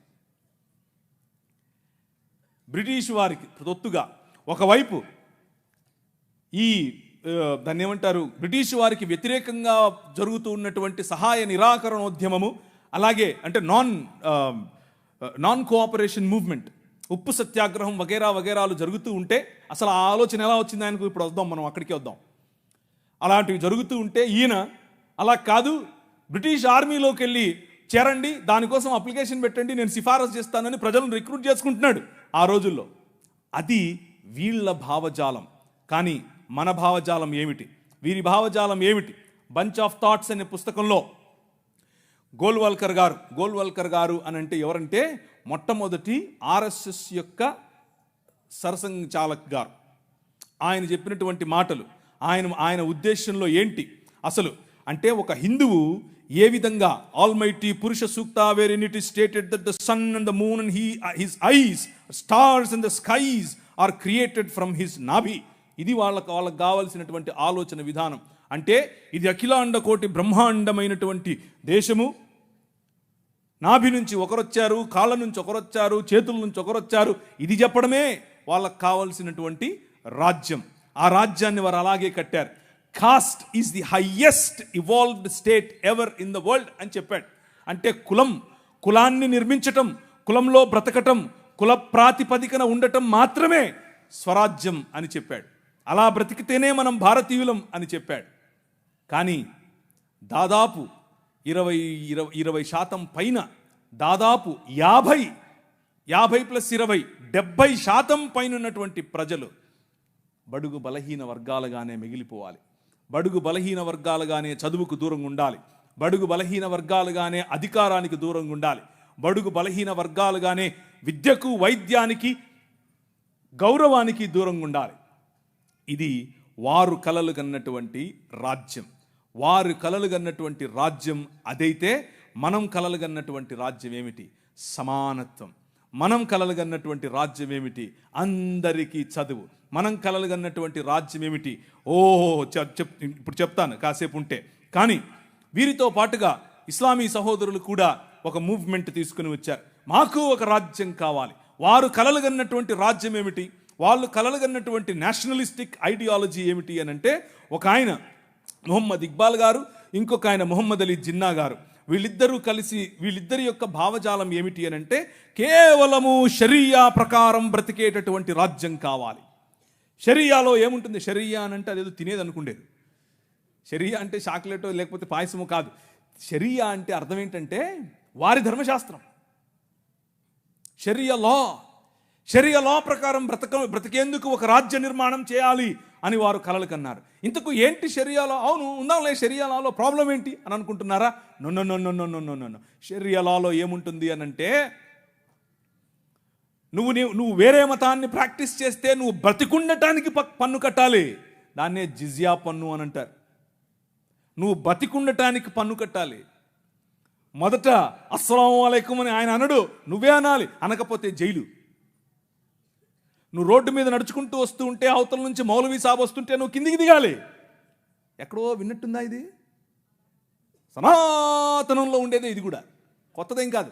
బ్రిటిష్ వారికి తొత్తుగా ఒకవైపు ఈ దాన్ని ఏమంటారు, బ్రిటిష్ వారికి వ్యతిరేకంగా జరుగుతూ ఉన్నటువంటి సహాయ నిరాకరణోద్యమము, అలాగే అంటే నాన్ కోఆపరేషన్ మూవ్మెంట్, ఉప్పు సత్యాగ్రహం వగేరా వగేరాలు జరుగుతూ ఉంటే, అసలు ఆ ఆలోచన ఎలా వచ్చింది ఆయనకు ఇప్పుడు వద్దాం, మనం అక్కడికి వద్దాం. అలాంటివి జరుగుతూ ఉంటే ఈయన అలా కాదు, బ్రిటిష్ ఆర్మీలోకి వెళ్ళి చేరండి, దానికోసం అప్లికేషన్ పెట్టండి, నేను సిఫారసు చేస్తానని ప్రజలను రిక్రూట్ చేసుకుంటున్నాడు ఆ రోజుల్లో. అది వీళ్ళ భావజాలం. కానీ మన భావజాలం ఏమిటి, వీరి భావజాలం ఏమిటి? బంచ్ ఆఫ్ థాట్స్ అనే పుస్తకంలో గోల్వల్కర్ గారు అని అంటే ఎవరంటే మొట్టమొదటి ఆర్ఎస్ఎస్ యొక్క సరసంఘచాలక్ గారు. ఆయన చెప్పినటువంటి మాటలు, ఆయన ఉద్దేశంలో ఏంటి అసలు అంటే, ఒక హిందువు ఏ విధంగా almighty Purusha Sukta wherein it is stated that the sun and the moon and his eyes stars and the skies are created from his నాభి. ఇది వాళ్ళకు కావాల్సినటువంటి ఆలోచన విధానం. అంటే ఇది అఖిలాండ కోటి బ్రహ్మాండమైనటువంటి దేశము. నాభి నుంచి ఒకరొచ్చారు, కాళ్ళ నుంచి ఒకరొచ్చారు, చేతుల నుంచి ఒకరొచ్చారు. ఇది చెప్పడమే వాళ్ళకు కావాల్సినటువంటి రాజ్యం. ఆ రాజ్యాన్ని వారు అలాగే కట్టారు. Cost is the highest evolved state ever in the world అని చెప్పాడు. అంటే కులాన్ని నిర్మించటం, కులంలో బ్రతకటం, కుల ప్రాతిపదికన ఉండటం మాత్రమే స్వరాజ్యం అని చెప్పాడు. అలా బ్రతికితేనే మనం భారతీయులం అని చెప్పాడు. కానీ దాదాపు 20% పైన, దాదాపు 50+20 70% పైన ఉన్నటువంటి ప్రజలు బడుగు బలహీన వర్గాలుగానే మిగిలిపోవాలి. బడుగు బలహీన వర్గాలుగానే చదువుకు దూరంగా ఉండాలి. బడుగు బలహీన వర్గాలుగానే అధికారానికి దూరంగా ఉండాలి. బడుగు బలహీన వర్గాలుగానే విద్యకు, వైద్యానికి, గౌరవానికి దూరంగా ఉండాలి. ఇది వారు కలలు కన్నటువంటి రాజ్యం. వారు కలలు కన్నటువంటి రాజ్యం అదైతే, మనం కలలు కన్నటువంటి రాజ్యం ఏమిటి? సమానత్వం. మనం కలలు కన్నటువంటి రాజ్యం ఏమిటి? అందరికీ చదువు. మనం కలలు కన్నటువంటి రాజ్యం ఏమిటి? ఇప్పుడు చెప్తాను కాసేపు ఉంటే. కానీ వీరితో పాటుగా ఇస్లామీ సహోదరులు కూడా ఒక మూవ్మెంట్ తీసుకుని వచ్చారు. మాకు ఒక రాజ్యం కావాలి. వారు కలలు కన్నటువంటి రాజ్యం ఏమిటి? వాళ్ళు కలలు కన్నటువంటి నేషనలిస్టిక్ ఐడియాలజీ ఏమిటి అని అంటే, ఒక ఆయన మొహమ్మద్ ఇక్బాల్ గారు, ఇంకొక ఆయన మొహమ్మద్ అలీ జిన్నా గారు, వీళ్ళిద్దరూ కలిసి వీళ్ళిద్దరి యొక్క భావజాలం ఏమిటి అని అంటే, కేవలము షరియా ప్రకారం బ్రతికేటటువంటి రాజ్యం కావాలి. షరియాలో ఏముంటుంది? షరియా అని అంటే అదేదో తినేది అనుకుండేది. షరియా అంటే చాక్లెటో లేకపోతే పాయసమో కాదు. షరియా అంటే అర్థం ఏంటంటే వారి ధర్మశాస్త్రం, షరియా లా ప్రకారం బ్రతికేందుకు ఒక రాజ్య నిర్మాణం చేయాలి అని వారు కలలు కన్నారు. ఇంతకు ఏంటి షరియాలో? అవును ఉందాంలే, షరియాలో ప్రాబ్లం ఏంటి అని అనుకుంటున్నారా? నో. షరియాలో ఏముంటుంది అని అంటే, నువ్వు వేరే మతాన్ని ప్రాక్టీస్ చేస్తే నువ్వు బ్రతికుండటానికి పన్ను కట్టాలి. దాన్నే జిజియా పన్ను అని అంటారు. నువ్వు బతికుండటానికి పన్ను కట్టాలి. మొదట అస్సలాము అలైకుం అని ఆయన అనడు, నువ్వే అనాలి. అనకపోతే జైలు. నువ్వు రోడ్డు మీద నడుచుకుంటూ వస్తూ ఉంటే అవతల నుంచి మౌలవీ సాబ్ వస్తుంటే నువ్వు కిందికి దిగాలి. ఎక్కడో విన్నట్టుందా? ఇది సనాతనంలో ఉండేదే. ఇది కూడా కొత్తదేం కాదు.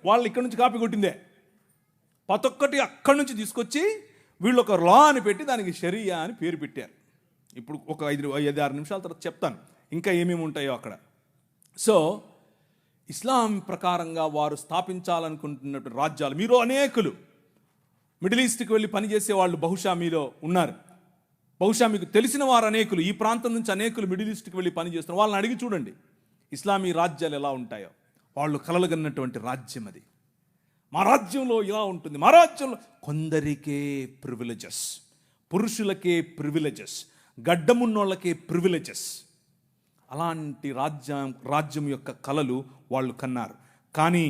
వాళ్ళు ఇక్కడ నుంచి కాపీ కొట్టిందే. ప్రతి ఒక్కటి అక్కడి నుంచి తీసుకొచ్చి వీళ్ళు ఒక లా అని పెట్టి దానికి షరియా అని పేరు పెట్టారు. ఇప్పుడు ఒక 5-6 నిమిషాల తర్వాత చెప్తాను ఇంకా ఏమేమి ఉంటాయో అక్కడ. సో ఇస్లాం ప్రకారంగా వారు స్థాపించాలనుకుంటున్నట్టు రాజ్యాలు, మీరు అనేకులు మిడిల్ ఈస్ట్కి వెళ్ళి పనిచేసే వాళ్ళు బహుశా మీలో ఉన్నారు. బహుశా మీకు తెలిసిన వారు అనేకులు, ఈ ప్రాంతం నుంచి అనేకులు మిడిల్ ఈస్ట్కి వెళ్ళి పనిచేస్తున్నారు. వాళ్ళని అడిగి చూడండి ఇస్లామీ రాజ్యాలు ఎలా ఉంటాయో. వాళ్ళు కలలుగన్నటువంటి రాజ్యం అది. మా రాజ్యంలో ఇలా ఉంటుంది, మా రాజ్యంలో కొందరికే ప్రివిలేజెస్, పురుషులకే ప్రివిలేజెస్, గడ్డమున్నోళ్ళకే ప్రివిలేజెస్. అలాంటి రాజ్యం యొక్క కలలు వాళ్ళు కన్నారు. కానీ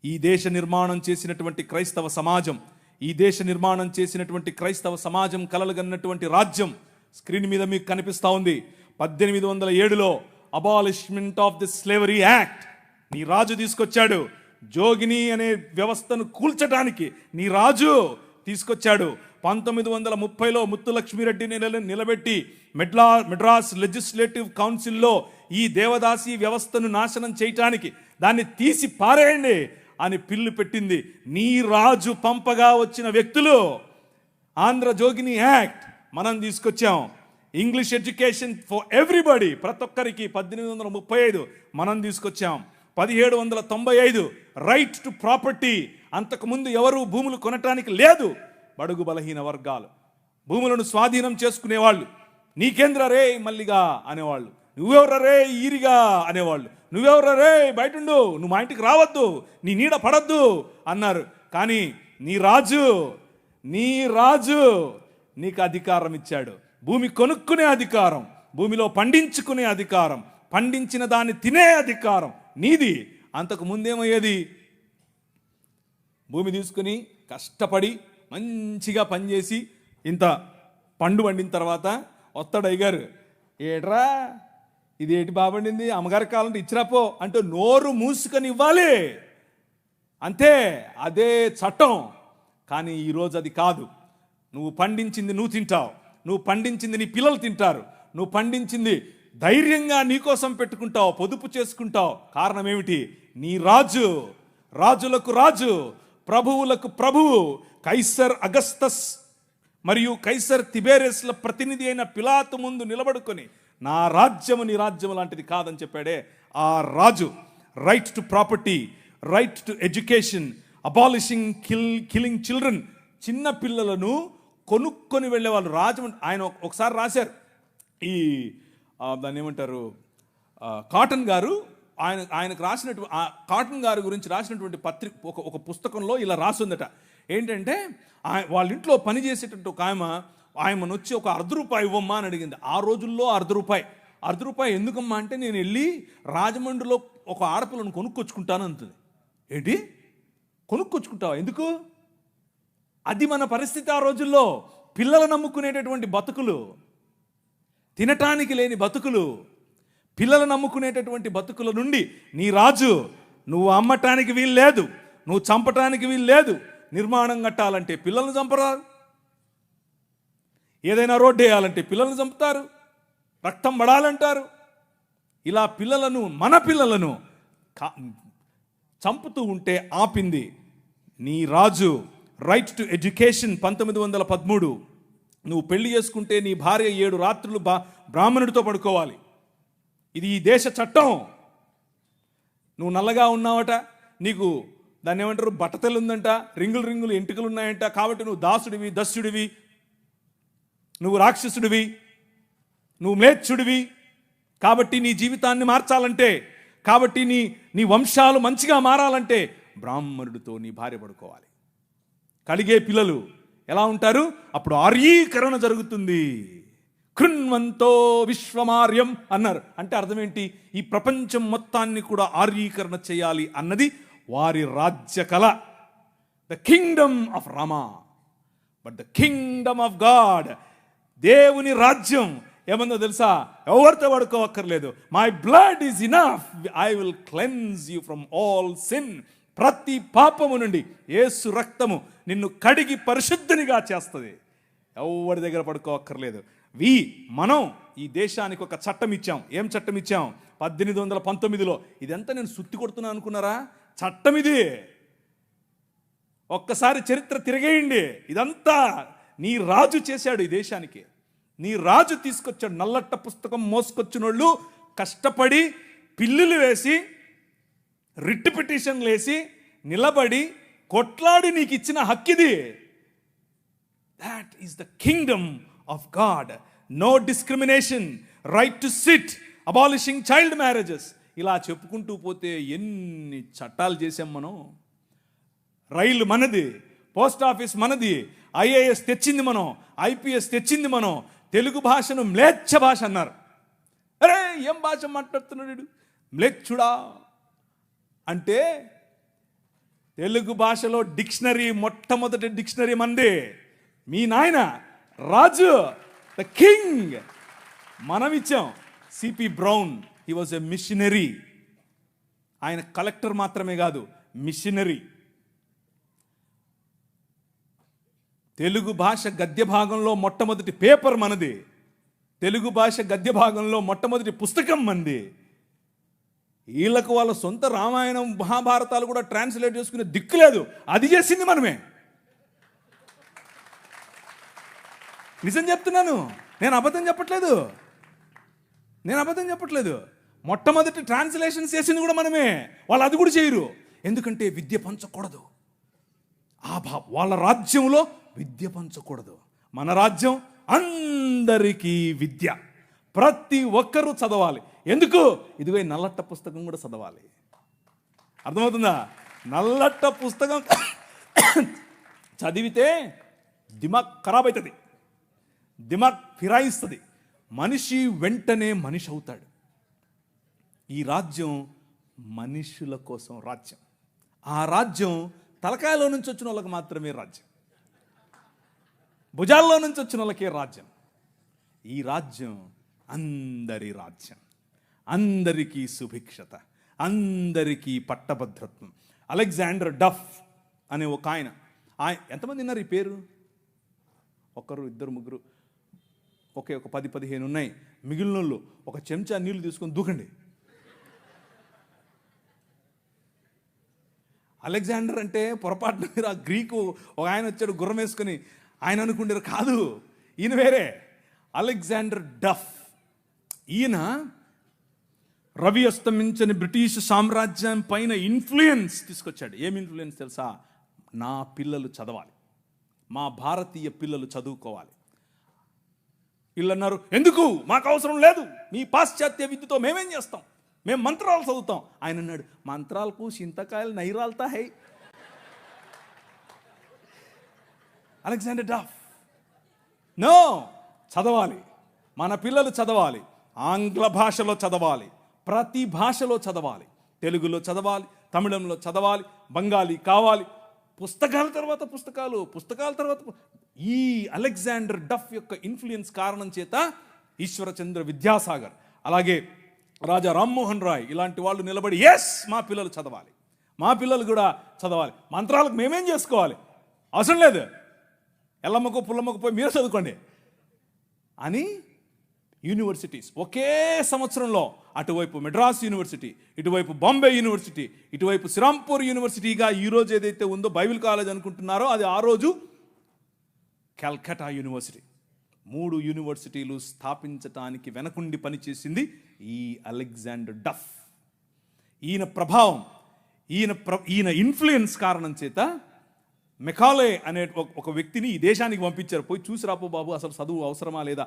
ఈ దేశ నిర్మాణం చేసినటువంటి క్రైస్తవ సమాజం, ఈ దేశ నిర్మాణం చేసినటువంటి క్రైస్తవ సమాజం కలలుగన్నటువంటి రాజ్యం స్క్రీన్ మీద మీకు కనిపిస్తూ ఉంది. 1807లో abolishment of the slavery act నీ రాజు తీసుకొచ్చాడు. జోగిని అనే వ్యవస్థను కూల్చడానికి నీ రాజు తీసుకొచ్చాడు. 1930లో ముత్తులక్ష్మిరెడ్డిని నిలబెట్టి మెడ్రాస్ లెజిస్లేటివ్ కౌన్సిల్లో ఈ దేవదాసి వ్యవస్థను నాశనం చేయటానికి, దాన్ని తీసి పారేయండి అని పిల్లు పెట్టింది. నీ రాజు పంపగా వచ్చిన వ్యక్తులు ఆంధ్ర జోగిని యాక్ట్ మనం తీసుకొచ్చాం. ఇంగ్లీష్ ఎడ్యుకేషన్ ఫర్ ఎవ్రీబడి, ప్రతి ఒక్కరికి 1835 మనం తీసుకొచ్చాం. 1795 రైట్ టు ప్రాపర్టీ, అంతకుముందు ఎవరు భూములు కొనటానికి లేదు. బడుగు బలహీన వర్గాలు భూములను స్వాధీనం చేసుకునేవాళ్ళు. నీకేంద్ర రే మల్లిగా అనేవాళ్ళు, నువ్వెవర రే ఈరిగా అనేవాళ్ళు, నువ్వెవర రే బయటుండు, నువ్వు మా ఇంటికి రావద్దు, నీ నీడ పడద్దు అన్నారు. కానీ నీ రాజు నీకు అధికారం ఇచ్చాడు. భూమి కొనుక్కునే అధికారం, భూమిలో పండించుకునే అధికారం, పండించిన దాన్ని తినే అధికారం నీది. అంతకు ముందేమయ్యేది, భూమి తీసుకుని కష్టపడి మంచిగా పనిచేసి ఇంత పండు వండిన తర్వాత వస్తాడు అయ్యగారు, ఏట్రా ఇది ఏటి బాబండింది, అమ్మగారికి కావాలంటే ఇచ్చిరాపో అంటే నోరు మూసుకొని ఇవ్వాలి అంతే. అదే చట్టం. కానీ ఈరోజు అది కాదు. నువ్వు పండించింది నువ్వు తింటావు, నువ్వు పండించింది నీ పిల్లలు తింటారు, నువ్వు పండించింది ధైర్యంగా నీకోసం పెట్టుకుంటావు, పొదుపు చేసుకుంటావు. కారణం ఏమిటి? నీ రాజు, రాజులకు రాజు, ప్రభువులకు ప్రభువు, కైసర్ అగస్తస్ మరియు కైసర్ తిబేరియస్ల ప్రతినిధి అయిన పిలాతు ముందు నిలబడుకొని నా రాజ్యము నీ రాజ్యము లాంటిది కాదని చెప్పాడే ఆ రాజు. Right to property, right to education, abolishing killing children. చిన్న పిల్లలను కొనుక్కొని వెళ్ళేవాళ్ళు. ఆయన ఒకసారి రాశారు, ఈ దాన్ని ఏమంటారు, కాటన్ గారు ఆయనకు రాసినటువంటి కాటన్ గారి గురించి రాసినటువంటి ఒక పుస్తకంలో ఇలా రాసిందట. ఏంటంటే వాళ్ళ ఇంట్లో పనిచేసేటట్టు ఒక ఆయమను వచ్చి ఒక ₹1/2 ఇవ్వమ్మా అని అడిగింది. ఆ రోజుల్లో ₹1/2 ఎందుకమ్మా అంటే, నేను వెళ్ళి రాజమండ్రిలో ఒక ఆడపిల్లను కొనుక్కొచ్చుకుంటాను అంటుంది. ఏంటి కొనుక్కొచ్చుకుంటావా? ఎందుకు? అది మన పరిస్థితి ఆ రోజుల్లో. పిల్లలు నమ్ముకునేటటువంటి బతుకులు, తినటానికి లేని బతుకులు, పిల్లలు నమ్ముకునేటటువంటి బతుకుల నుండి నీ రాజు, నువ్వు అమ్మటానికి వీలు లేదు, నువ్వు చంపటానికి వీలు లేదు. నిర్మాణం కట్టాలంటే పిల్లల్ని చంపరారు, ఏదైనా రోడ్డు వేయాలంటే పిల్లల్ని చంపుతారు, రక్తం పడాలంటారు. ఇలా పిల్లలను, మన పిల్లలను చంపుతూ ఉంటే ఆపింది నీ రాజు. Right to education 1913. నువ్వు పెళ్లి చేసుకుంటే నీ భార్య 7 రాత్రులు బ్రాహ్మణుడితో పడుకోవాలి. ఇది ఈ దేశ చట్టం. నువ్వు నల్లగా ఉన్నావట, నీకు దాన్ని ఏమంటారు బట్టతలు ఉందంట, రింగులు ఎంటుకలు ఉన్నాయంట, కాబట్టి నువ్వు దాసుడివి, దస్యుడివి, నువ్వు రాక్షసుడివి, నువ్వు మ్లేచ్ఛుడివి. కాబట్టి నీ జీవితాన్ని మార్చాలంటే, కాబట్టి నీ వంశాలు మంచిగా మారాలంటే బ్రాహ్మణుడితో నీ భార్య పడుకోవాలి. కలిగే పిల్లలు ఎలా ఉంటారు? అప్పుడు ఆర్యీకరణ జరుగుతుంది. కృణ్వంతో విశ్వమార్యం అన్నారు. అంటే అర్థం ఏంటి? ఈ ప్రపంచం మొత్తాన్ని కూడా ఆర్యీకరణ చేయాలి అన్నది వారి రాజ్య కళ. The kingdom of Rama, but the kingdom of God, దేవుని రాజ్యం ఏమన్నా తెలుసా? ఎవరితో పడుకోవక్కర్లేదు. My blood is enough, I will cleanse you from all sin. ప్రతి పాపము నుండి యేసు రక్తము నిన్ను కడిగి పరిశుద్ధునిగా చేస్తుంది. ఎవరి దగ్గర పడుకోవక్కర్లేదు. మనం ఈ దేశానికి ఒక చట్టం ఇచ్చాం. ఏం చట్టం ఇచ్చాం? 1819లో. ఇదంతా నేను సుత్తి కొడుతున్నా అనుకున్నారా? చట్టం ఇది. ఒక్కసారి చరిత్ర తిరిగేయండి. ఇదంతా నీ రాజు చేశాడు ఈ దేశానికి. నీ రాజు తీసుకొచ్చాడు. నల్లట్ట పుస్తకం మోసుకొచ్చినోళ్ళు కష్టపడి పిల్లులు వేసి, రిట్ పిటిషన్లు వేసి, నిలబడి కొట్లాడి నీకు ఇచ్చిన హక్కిది. That is the kingdom of God. No discrimination, right to sit, abolishing child marriages. ఇలా చెప్పుకుంటూ పోతే ఎన్ని చట్టాలు చేసాం మనం. రైలు మనది, పోస్ట్ ఆఫీస్ మనది, ఐఏఎస్ తెచ్చింది మనం, ఐపీఎస్ తెచ్చింది మనం. తెలుగు భాషను మ్లేచ్ఛ భాష అన్నారు. అరే ఏం భాష మాట్లాడుతున్నాడు మ్లేచ్ఛుడా అంటే, తెలుగు భాషలో డిక్షనరీ, మొట్టమొదటి డిక్షనరీ మంది. మీ నాయన రాజు, ద కింగ్, మనం ఇచ్చాం. CP brown, he was a machinery. ఆయన కలెక్టర్ మాత్రమే కాదు, మిషనరీ. తెలుగు భాష గద్య భాగంలో మొట్టమొదటి పేపర్ మనది. తెలుగు భాష గద్య భాగంలో మొట్టమొదటి పుస్తకం మనది. వీళ్ళకు వాళ్ళ సొంత రామాయణం, మహాభారతాలు కూడా ట్రాన్స్లేట్ చేసుకునే దిక్కు లేదు. అది చేసింది మనమే. నిజం చెప్తున్నాను. నేను అబద్ధం చెప్పట్లేదు. మొట్టమొదటి ట్రాన్స్లేషన్స్ చేసింది కూడా మనమే. వాళ్ళు అది కూడా చేయరు. ఎందుకంటే విద్య పంచకూడదు. వాళ్ళ రాజ్యంలో విద్య పంచకూడదు. మన రాజ్యం అందరికీ విద్య, ప్రతి ఒక్కరూ చదవాలి. ఎందుకు? ఇదిగో నల్లట్ట పుస్తకం కూడా చదవాలి. అర్థమవుతుందా? నల్లట్ట పుస్తకం చదివితే దిమాగ్ ఖరాబ్ అవుతుంది, దిమాగ్ ఫిరాయిస్తుంది, మనిషి వెంటనే మనిషి అవుతాడు. ఈ రాజ్యం మనుషుల కోసం రాజ్యం. ఆ రాజ్యం తలకాయలో నుంచి వచ్చిన వాళ్ళకి మాత్రమే రాజ్యం, భుజాల్లో నుంచి వచ్చిన వాళ్ళకే రాజ్యం. ఈ రాజ్యం అందరి రాజ్యం, అందరికీ సుభిక్షత, అందరికీ పట్టభద్రత్వం. అలెగ్జాండర్ డఫ్ అనే ఒక ఆయన ఎంతమంది ఉన్నారు ఈ పేరు? ఒకరు, ఇద్దరు, ముగ్గురు, ఒక 10-15 ఉన్నాయి. మిగిలిన వాళ్ళు ఒక చెంచా నీళ్లు తీసుకొని దూకండి. అలెగ్జాండర్ అంటే పొరపాటున మీరు ఆ గ్రీకు ఒక ఆయన వచ్చాడు గుర్రం వేసుకొని, ఆయన అనుకుంటారు, కాదు, ఈయన వేరే. అలెగ్జాండర్ డఫ్. ఈయన రవి అస్తమించని బ్రిటిష్ సామ్రాజ్యం పైన ఇన్ఫ్లుయెన్స్ తీసుకొచ్చాడు. ఏం ఇన్ఫ్లుయెన్స్ తెలుసా? నా పిల్లలు చదవాలి, మా భారతీయ పిల్లలు చదువుకోవాలి. వీళ్ళు అన్నారు, ఎందుకు, మాకు అవసరం లేదు, మీ పాశ్చాత్య విద్యతో మేమేం చేస్తాం, మేము మంత్రాలు చదువుతాం. ఆయన అన్నాడు, మంత్రాలకు చింతకాయలు నైరాల్తా హై. అలెగ్జాండర్ డఫ్, నో, చదవాలి, మన పిల్లలు చదవాలి, ఆంగ్ల భాషలో చదవాలి, ప్రతి భాషలో చదవాలి, తెలుగులో చదవాలి, తమిళంలో చదవాలి, బెంగాలీ కావాలి, పుస్తకాల తర్వాత పుస్తకాలు, పుస్తకాల తర్వాత. ఈ అలెగ్జాండర్ డఫ్ యొక్క ఇన్ఫ్లుయెన్స్ కారణం చేత ఈశ్వరచంద్ర విద్యాసాగర్, అలాగే రాజా రామ్మోహన్ రాయ్ ఇలాంటి వాళ్ళు నిలబడి, ఎస్, మా పిల్లలు చదవాలి, మా పిల్లలు కూడా చదవాలి, మంత్రాలకు మేమేం చేసుకోవాలి, అవసరం లేదు, ఎల్లమ్మకు పుల్లమ్మకు పోయి మీరు చదువుకోండి అని యూనివర్సిటీస్ ఒకే సంవత్సరంలో అటువైపు మెడ్రాస్ యూనివర్సిటీ, ఇటువైపు బాంబే యూనివర్సిటీ, ఇటువైపు శ్రీరాంపూర్ యూనివర్సిటీగా ఈరోజు ఏదైతే ఉందో బైబిల్ కాలేజ్ అనుకుంటున్నారో అది ఆ రోజు కల్కట్టా యూనివర్సిటీ. 3 యూనివర్సిటీలు స్థాపించటానికి వెనకుండి పనిచేసింది ఈ అలెగ్జాండర్ డఫ్. ఈయన ప్రభావం, ఈయన ఇన్ఫ్లుయెన్స్ కారణం చేత మెకాలే అనే ఒక వ్యక్తిని ఈ దేశానికి పంపించారు. పోయి చూసి రాపో బాబు, అసలు చదువు అవసరమా లేదా.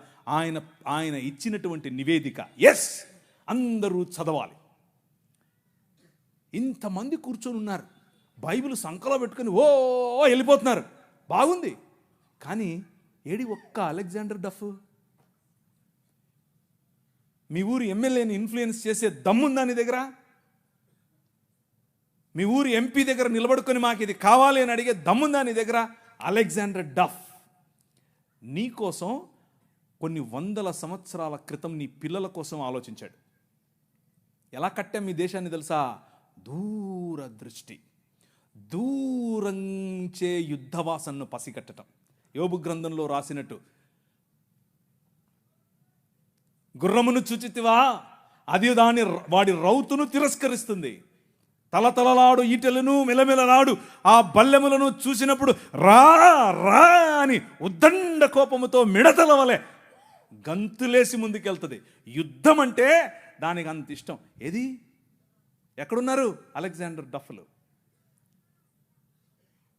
ఆయన ఇచ్చినటువంటి నివేదిక, ఎస్, అందరూ చదవాలి. ఇంతమంది కూర్చొని ఉన్నారు, బైబిల్ సంకలో పెట్టుకుని ఓ వెళ్ళిపోతున్నారు, బాగుంది. కానీ ఏడి ఒక్క అలెగ్జాండర్ డఫ్? మీ ఊరి ఎమ్మెల్యేని ఇన్ఫ్లుయెన్స్ చేసే దమ్ముందా నీ దగ్గర? మీ ఊరి ఎంపీ దగ్గర నిలబడుకొని మాకు ఇది కావాలి అని అడిగే దమ్ముందా నీ దగ్గర? అలెగ్జాండర్ డఫ్ నీకోసం కొన్ని వందల సంవత్సరాల క్రితం నీ పిల్లల కోసం ఆలోచించాడు. ఎలా కట్టాం మీ దేశాన్ని తెలుసా? దూరదృష్టి, దూరంచే యుద్ధవాసనను పసిగట్టడం. యోబు గ్రంథంలో రాసినట్టు, గుర్రమును చూచితివా, అది వాడి రౌతును తిరస్కరిస్తుంది, తలతలలాడు ఈటెలను మెలమెలలాడు ఆ బల్లెములను చూసినప్పుడు రా రా అని ఉద్దండ కోపముతో మిడతల వలె గంతులేసి ముందుకెళ్తుంది. యుద్ధం అంటే దానికి అంత ఇష్టం. ఏది, ఎక్కడున్నారు అలెగ్జాండర్ డఫ్లు?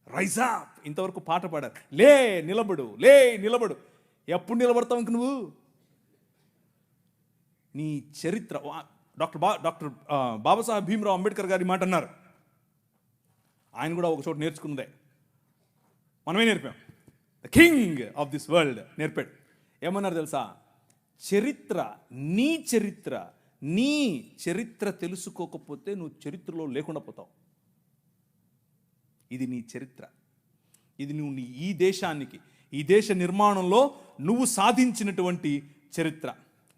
రైజ్ అప్, ఇంతవరకు పాట పాడారు, లే నిలబడు, లే నిలబడు. ఎప్పుడు నిలబడతావు ఇంక నువ్వు? నీ చరిత్ర. డాక్టర్ బాబాసాహెబ్ భీమ్రావ్ అంబేద్కర్ గారి మాట అన్నారు. ఆయన కూడా ఒక చోట నేర్చుకున్నదే, మనమే నేర్పాం. The king of this world నేర్పాడు. ఏమన్నారు తెలుసా? చరిత్ర, నీ చరిత్ర తెలుసుకోకపోతే నువ్వు చరిత్రలో లేకుండా పోతావు. ఇది నీ చరిత్ర, ఇది నువ్వు ఈ దేశానికి, ఈ దేశ నిర్మాణంలో నువ్వు సాధించినటువంటి చరిత్ర.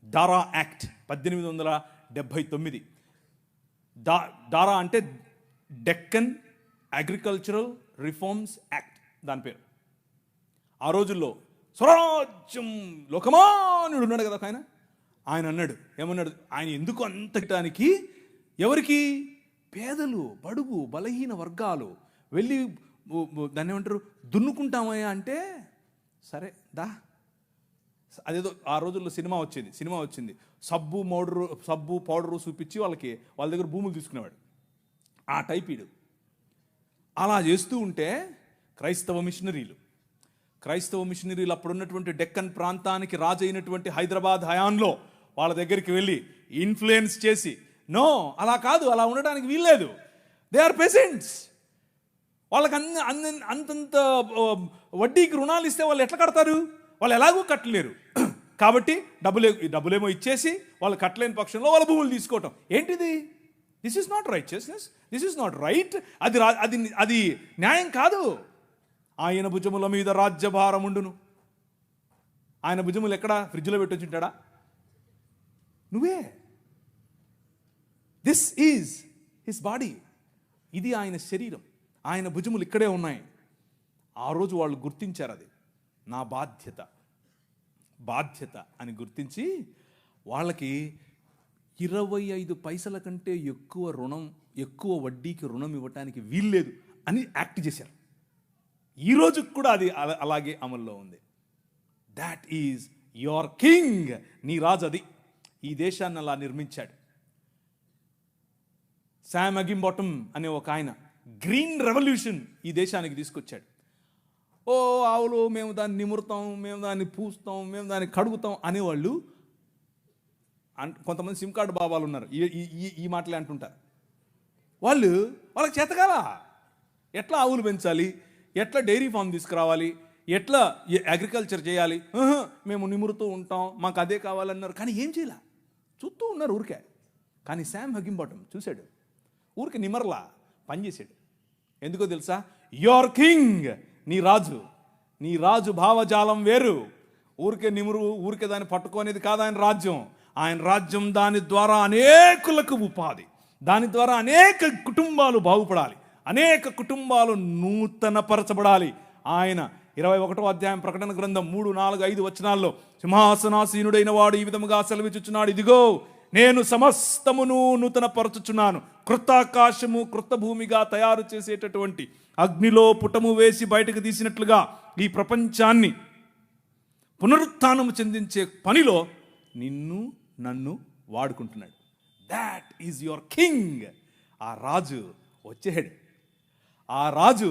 దారా యాక్ట్ 1879. దారా అంటే డెక్కన్ అగ్రికల్చరల్ రిఫార్మ్స్ యాక్ట్, దాని పేరు. ఆ రోజుల్లో స్వరాజ్యం లోకమానుడు ఉన్నాడు కదా ఆయన అన్నాడు, ఏమన్నాడు? ఆయన ఎందుకు అంతటానికి, ఎవరికి? పేదలు, బడుగు, బలహీన వర్గాలు వెళ్ళి దాన్ని ఏమంటారు, దున్నుకుంటామయ్యా అంటే, సరే దా అదేదో ఆ రోజుల్లో సినిమా వచ్చింది సబ్బు పౌడరు చూపించి వాళ్ళ దగ్గర భూములు తీసుకునేవాడు. ఆ టైప్ ఈడు. అలా చేస్తూ ఉంటే క్రైస్తవ మిషనరీలు అప్పుడున్నటువంటి డెక్కన్ ప్రాంతానికి రాజు అయినటువంటి హైదరాబాద్ హయాంలో వాళ్ళ దగ్గరికి వెళ్ళి ఇన్ఫ్లుయెన్స్ చేసి, నో అలా కాదు, అలా ఉండడానికి వీల్లేదు, దే ఆర్ పెసెంట్స్, వాళ్ళకి అంతంత వడ్డీకి రుణాలు ఇస్తే వాళ్ళు ఎట్లా కడతారు, వాళ్ళు ఎలాగూ కట్టలేరు, కాబట్టి డబ్బులేమో ఇచ్చేసి వాళ్ళు కట్టలేని పక్షంలో వాళ్ళ భూములు తీసుకోవటం. ఏంటిది? This is not righteousness, this is not right. అది న్యాయం కాదు. ఆయన భుజముల మీద రాజ్యభారం ఉండును. ఆయన భుజములు ఎక్కడ? ఫ్రిడ్జ్లో పెట్టొచ్చుంటాడా? నువ్వే. This is his body. ఇది ఆయన శరీరం, ఆయన భుజములు ఇక్కడే ఉన్నాయి. ఆ రోజు వాళ్ళు గుర్తించారు, అది నా బాధ్యత అని గుర్తించి వాళ్ళకి 25 పైసల కంటే ఎక్కువ వడ్డీకి రుణం ఇవ్వటానికి వీల్లేదు అని యాక్ట్ చేశారు. ఈ రోజుకి కూడా అది అలాగే అమల్లో ఉంది. That is your king. నీ రాజు అది. ఈ దేశాన్ని అలా నిర్మించాడు. శామ్ అగింబాటమ్ అనే ఒక ఆయన గ్రీన్ రెవల్యూషన్ ఈ దేశానికి తీసుకొచ్చాడు. ఆవులు మేము దాన్ని నిమురుతాం, మేము దాన్ని పూస్తాం, మేము దాన్ని కడుగుతాం అనేవాళ్ళు. కొంతమంది సిమ్ కార్డు బాబాలు ఉన్నారు, ఈ మాటలే అంటుంటారు. వాళ్ళకి చేతకాల ఎట్లా ఆవులు పెంచాలి, ఎట్లా డైరీ ఫామ్ తీసుకురావాలి, ఎట్లా అగ్రికల్చర్ చేయాలి, మేము నిమురుతూ ఉంటాం, మాకు అదే కావాలన్నారు. కానీ ఏం చేయాల, చూస్తూ ఉన్నారు ఊరికే. కానీ శామ్ అగింబాటమ్ చూశాడు, ఊరికి నిమర్లా పనిచేసాడు. ఎందుకో తెలుసా? యువర్ కింగ్, నీ రాజు భావజాలం వేరు. ఊరికే దాన్ని పట్టుకోనేది కాదు ఆయన రాజ్యం. ఆయన రాజ్యం దాని ద్వారా అనేకులకు ఉపాధి, దాని ద్వారా అనేక కుటుంబాలు బాగుపడాలి, అనేక కుటుంబాలు నూతనపరచబడాలి. ఆయన 21వ అధ్యాయం ప్రకటన గ్రంథం 3, 4, 5 వచనాల్లో సింహాసనాసీనుడైన వాడు ఈ విధముగా సెలవిచ్చుచున్నాడు, ఇదిగో నేను సమస్తమును నూతనపరచుచున్నాను. క్రొత్త ఆకాశము క్రొత్త భూమిగా తయారు చేసేటటువంటి అగ్నిలో పుటము వేసి బయటకు తీసినట్లుగా ఈ ప్రపంచాన్ని పునరుత్థానము చెందించే పనిలో నన్ను వాడుకుంటున్నాడు. That is your king. ఆ రాజు వచ్చాడు, ఆ రాజు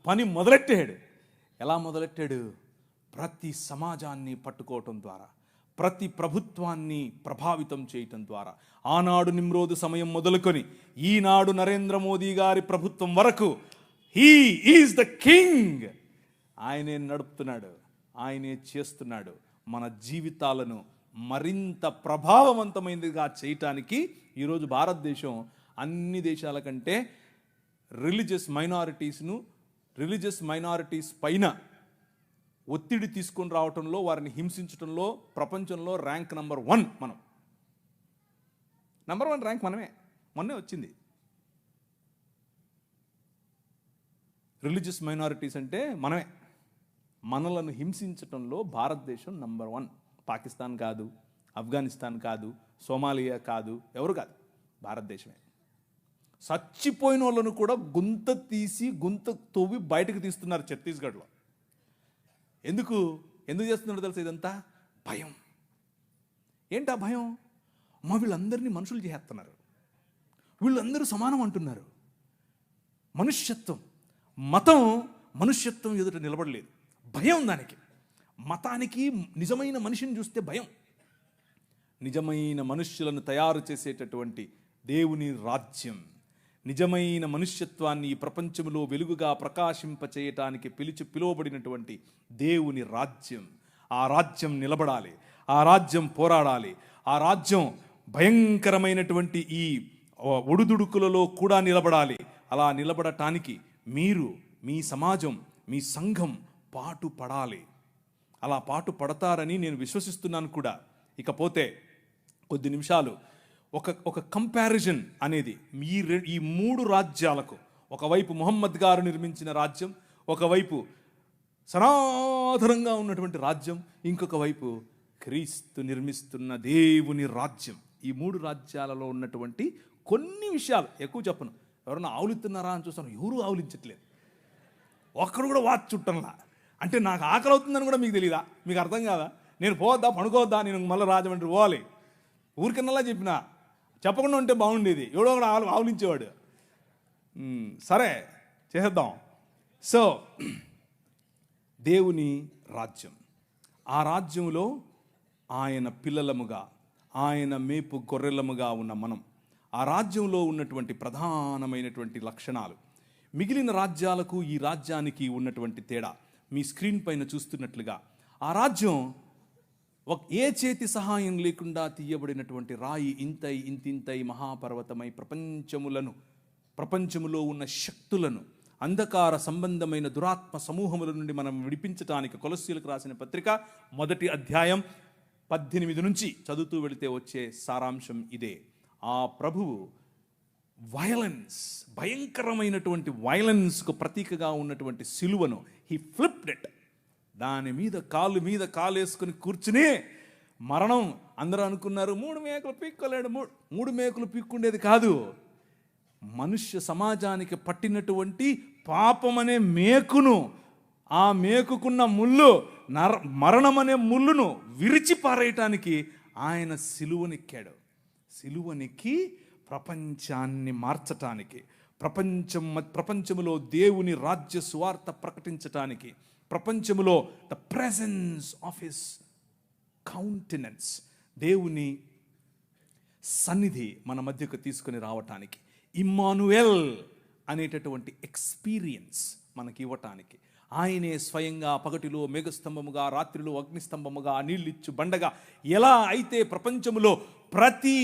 పని మొదలెట్టాడు. ఎలా మొదలెట్టాడు? ప్రతి సమాజాన్ని పట్టుకోవటం ద్వారా, ప్రతి ప్రభుత్వాన్ని ప్రభావితం చేయటం ద్వారా. ఆనాడు నిమ్రోదు సమయం మొదలుకొని ఈనాడు నరేంద్ర మోదీ గారి ప్రభుత్వం వరకు హీ ఈజ్ ద కింగ్. ఆయనే నడుపుతున్నాడు, ఆయనే చేస్తున్నాడు. మన జీవితాలను మరింత ప్రభావవంతమైనదిగా చేయటానికి ఈరోజు భారతదేశం అన్ని దేశాల కంటే రిలీజియస్ మైనారిటీస్ పైన ఒత్తిడి తీసుకొని రావటంలో, వారిని హింసించడంలో ప్రపంచంలో ర్యాంక్ నెంబర్ 1 మనం. నెంబర్ 1 ర్యాంక్ మొన్నే వచ్చింది. రిలీజియస్ మైనారిటీస్ అంటే మనలను హింసించటంలో భారతదేశం నెంబర్ 1. పాకిస్తాన్ కాదు, ఆఫ్ఘనిస్తాన్ కాదు, సోమాలియా కాదు, ఎవరు కాదు, భారతదేశమే. చచ్చిపోయిన వాళ్ళను కూడా గుంత తవ్వి బయటకు తీస్తున్నారు ఛత్తీస్గఢ్లో. ఎందుకు చేస్తున్నారో తెలుసా? ఇదంతా భయం. ఏంటా భయం? వీళ్ళందరినీ మనుషులు చేస్తున్నారు, వీళ్ళందరూ సమానం అంటున్నారు. మతం మనుష్యత్వం ఎదుట నిలబడలేదు. భయం దానికి. మతానికి నిజమైన మనిషిని చూస్తే భయం. నిజమైన మనుష్యులను తయారు చేసేటటువంటి దేవుని రాజ్యం, నిజమైన మనుష్యత్వాన్ని ఈ ప్రపంచంలో వెలుగుగా ప్రకాశింపచేయటానికి పిలువబడినటువంటి దేవుని రాజ్యం. ఆ రాజ్యం నిలబడాలి, ఆ రాజ్యం పోరాడాలి, ఆ రాజ్యం భయంకరమైనటువంటి ఈ ఒడుదుడుకులలో కూడా నిలబడాలి. అలా నిలబడటానికి మీరు, మీ సమాజం, మీ సంఘం పాటు పడాలి. అలా పాటు పడతారని నేను విశ్వసిస్తున్నాను కూడా. ఇకపోతే కొద్ది నిమిషాలు ఒక కంపారిజన్ అనేది ఈ 3 రాజ్యాలకు, ఒకవైపు ముహమ్మద్ గారు నిర్మించిన రాజ్యం, ఒకవైపు సనాతనంగా ఉన్నటువంటి రాజ్యం, ఇంకొక వైపు క్రీస్తు నిర్మిస్తున్న దేవుని రాజ్యం. ఈ 3 రాజ్యాలలో ఉన్నటువంటి కొన్ని విషయాలు ఎక్కువ చెప్పను. ఎవరన్నా ఆవులిస్తున్నారా అని చూస్తాను, ఎవరు ఆవులించట్లేదు, ఒక్కడు కూడా వాచ్ చుట్టంలా. అంటే నాకు ఆకలి అవుతుందని కూడా మీకు తెలియదా? మీకు అర్థం కాదా? నేను పోవద్దా పడుకోవద్దా, నేను మళ్ళీ రాజమండ్రి పోవాలి. ఊరికిన్నలా చెప్పినా, చెప్పకుండా ఉంటే బాగుండేది, ఎవడో కూడా ఆవులించేవాడు. సరే చేసేద్దాం. సో దేవుని రాజ్యం, ఆ రాజ్యంలో ఆయన పిల్లలముగా, ఆయన మేపు గొర్రెలముగా ఉన్న మనం, ఆ రాజ్యంలో ఉన్నటువంటి ప్రధానమైనటువంటి లక్షణాలు, మిగిలిన రాజ్యాలకు ఈ రాజ్యానికి ఉన్నటువంటి తేడా మీ స్క్రీన్ పైన చూస్తున్నట్లుగా, ఆ రాజ్యం ఏ చేతి సహాయం లేకుండా తీయబడినటువంటి రాయి ఇంతింతై మహాపర్వతమై ప్రపంచములో ఉన్న శక్తులను, అంధకార సంబంధమైన దురాత్మ సమూహముల నుండి మనం విడిపించటానికి కొలస్సీలకు రాసిన పత్రిక 1వ అధ్యాయం 18 నుంచి చదువుతూ వెళితే వచ్చే సారాంశం ఇదే. ఆ ప్రభువు భయంకరమైనటువంటి వైలెన్స్కు ప్రతీకగా ఉన్నటువంటి సిలువను హీ ఫ్లిప్డ్ ఇట్, దాని మీద కాలు వేసుకుని కూర్చుని మరణం. అందరూ అనుకున్నారు 3 మేకలు పీక్కోలేడు. 3 మేకలు పీక్కుండేది కాదు, మనుష్య సమాజానికి పట్టినటువంటి పాపమనే మేకును, ఆ మేకుకున్న ముళ్ళు, మరణమనే ముళ్ళును విరిచి పారేయటానికి ఆయన సిలువనెక్కాడు. సిలువనెక్కి ప్రపంచాన్ని మార్చటానికి, ప్రపంచములో దేవుని రాజ్య సువార్త ప్రకటించటానికి, ప్రపంచములో the presence of his countenance, దేవుని సన్నిధి మన మధ్యకు తీసుకుని రావటానికి, ఇమ్మానుయేల్ అనేటటువంటి ఎక్స్పీరియన్స్ మనకి ఇవ్వటానికి, ఆయనే స్వయంగా పగటిలో మేఘస్తంభముగా, రాత్రిలో అగ్నిస్తంభముగా, నీళ్ళిచ్చు బండగా ఎలా అయితే ప్రపంచములో ప్రతి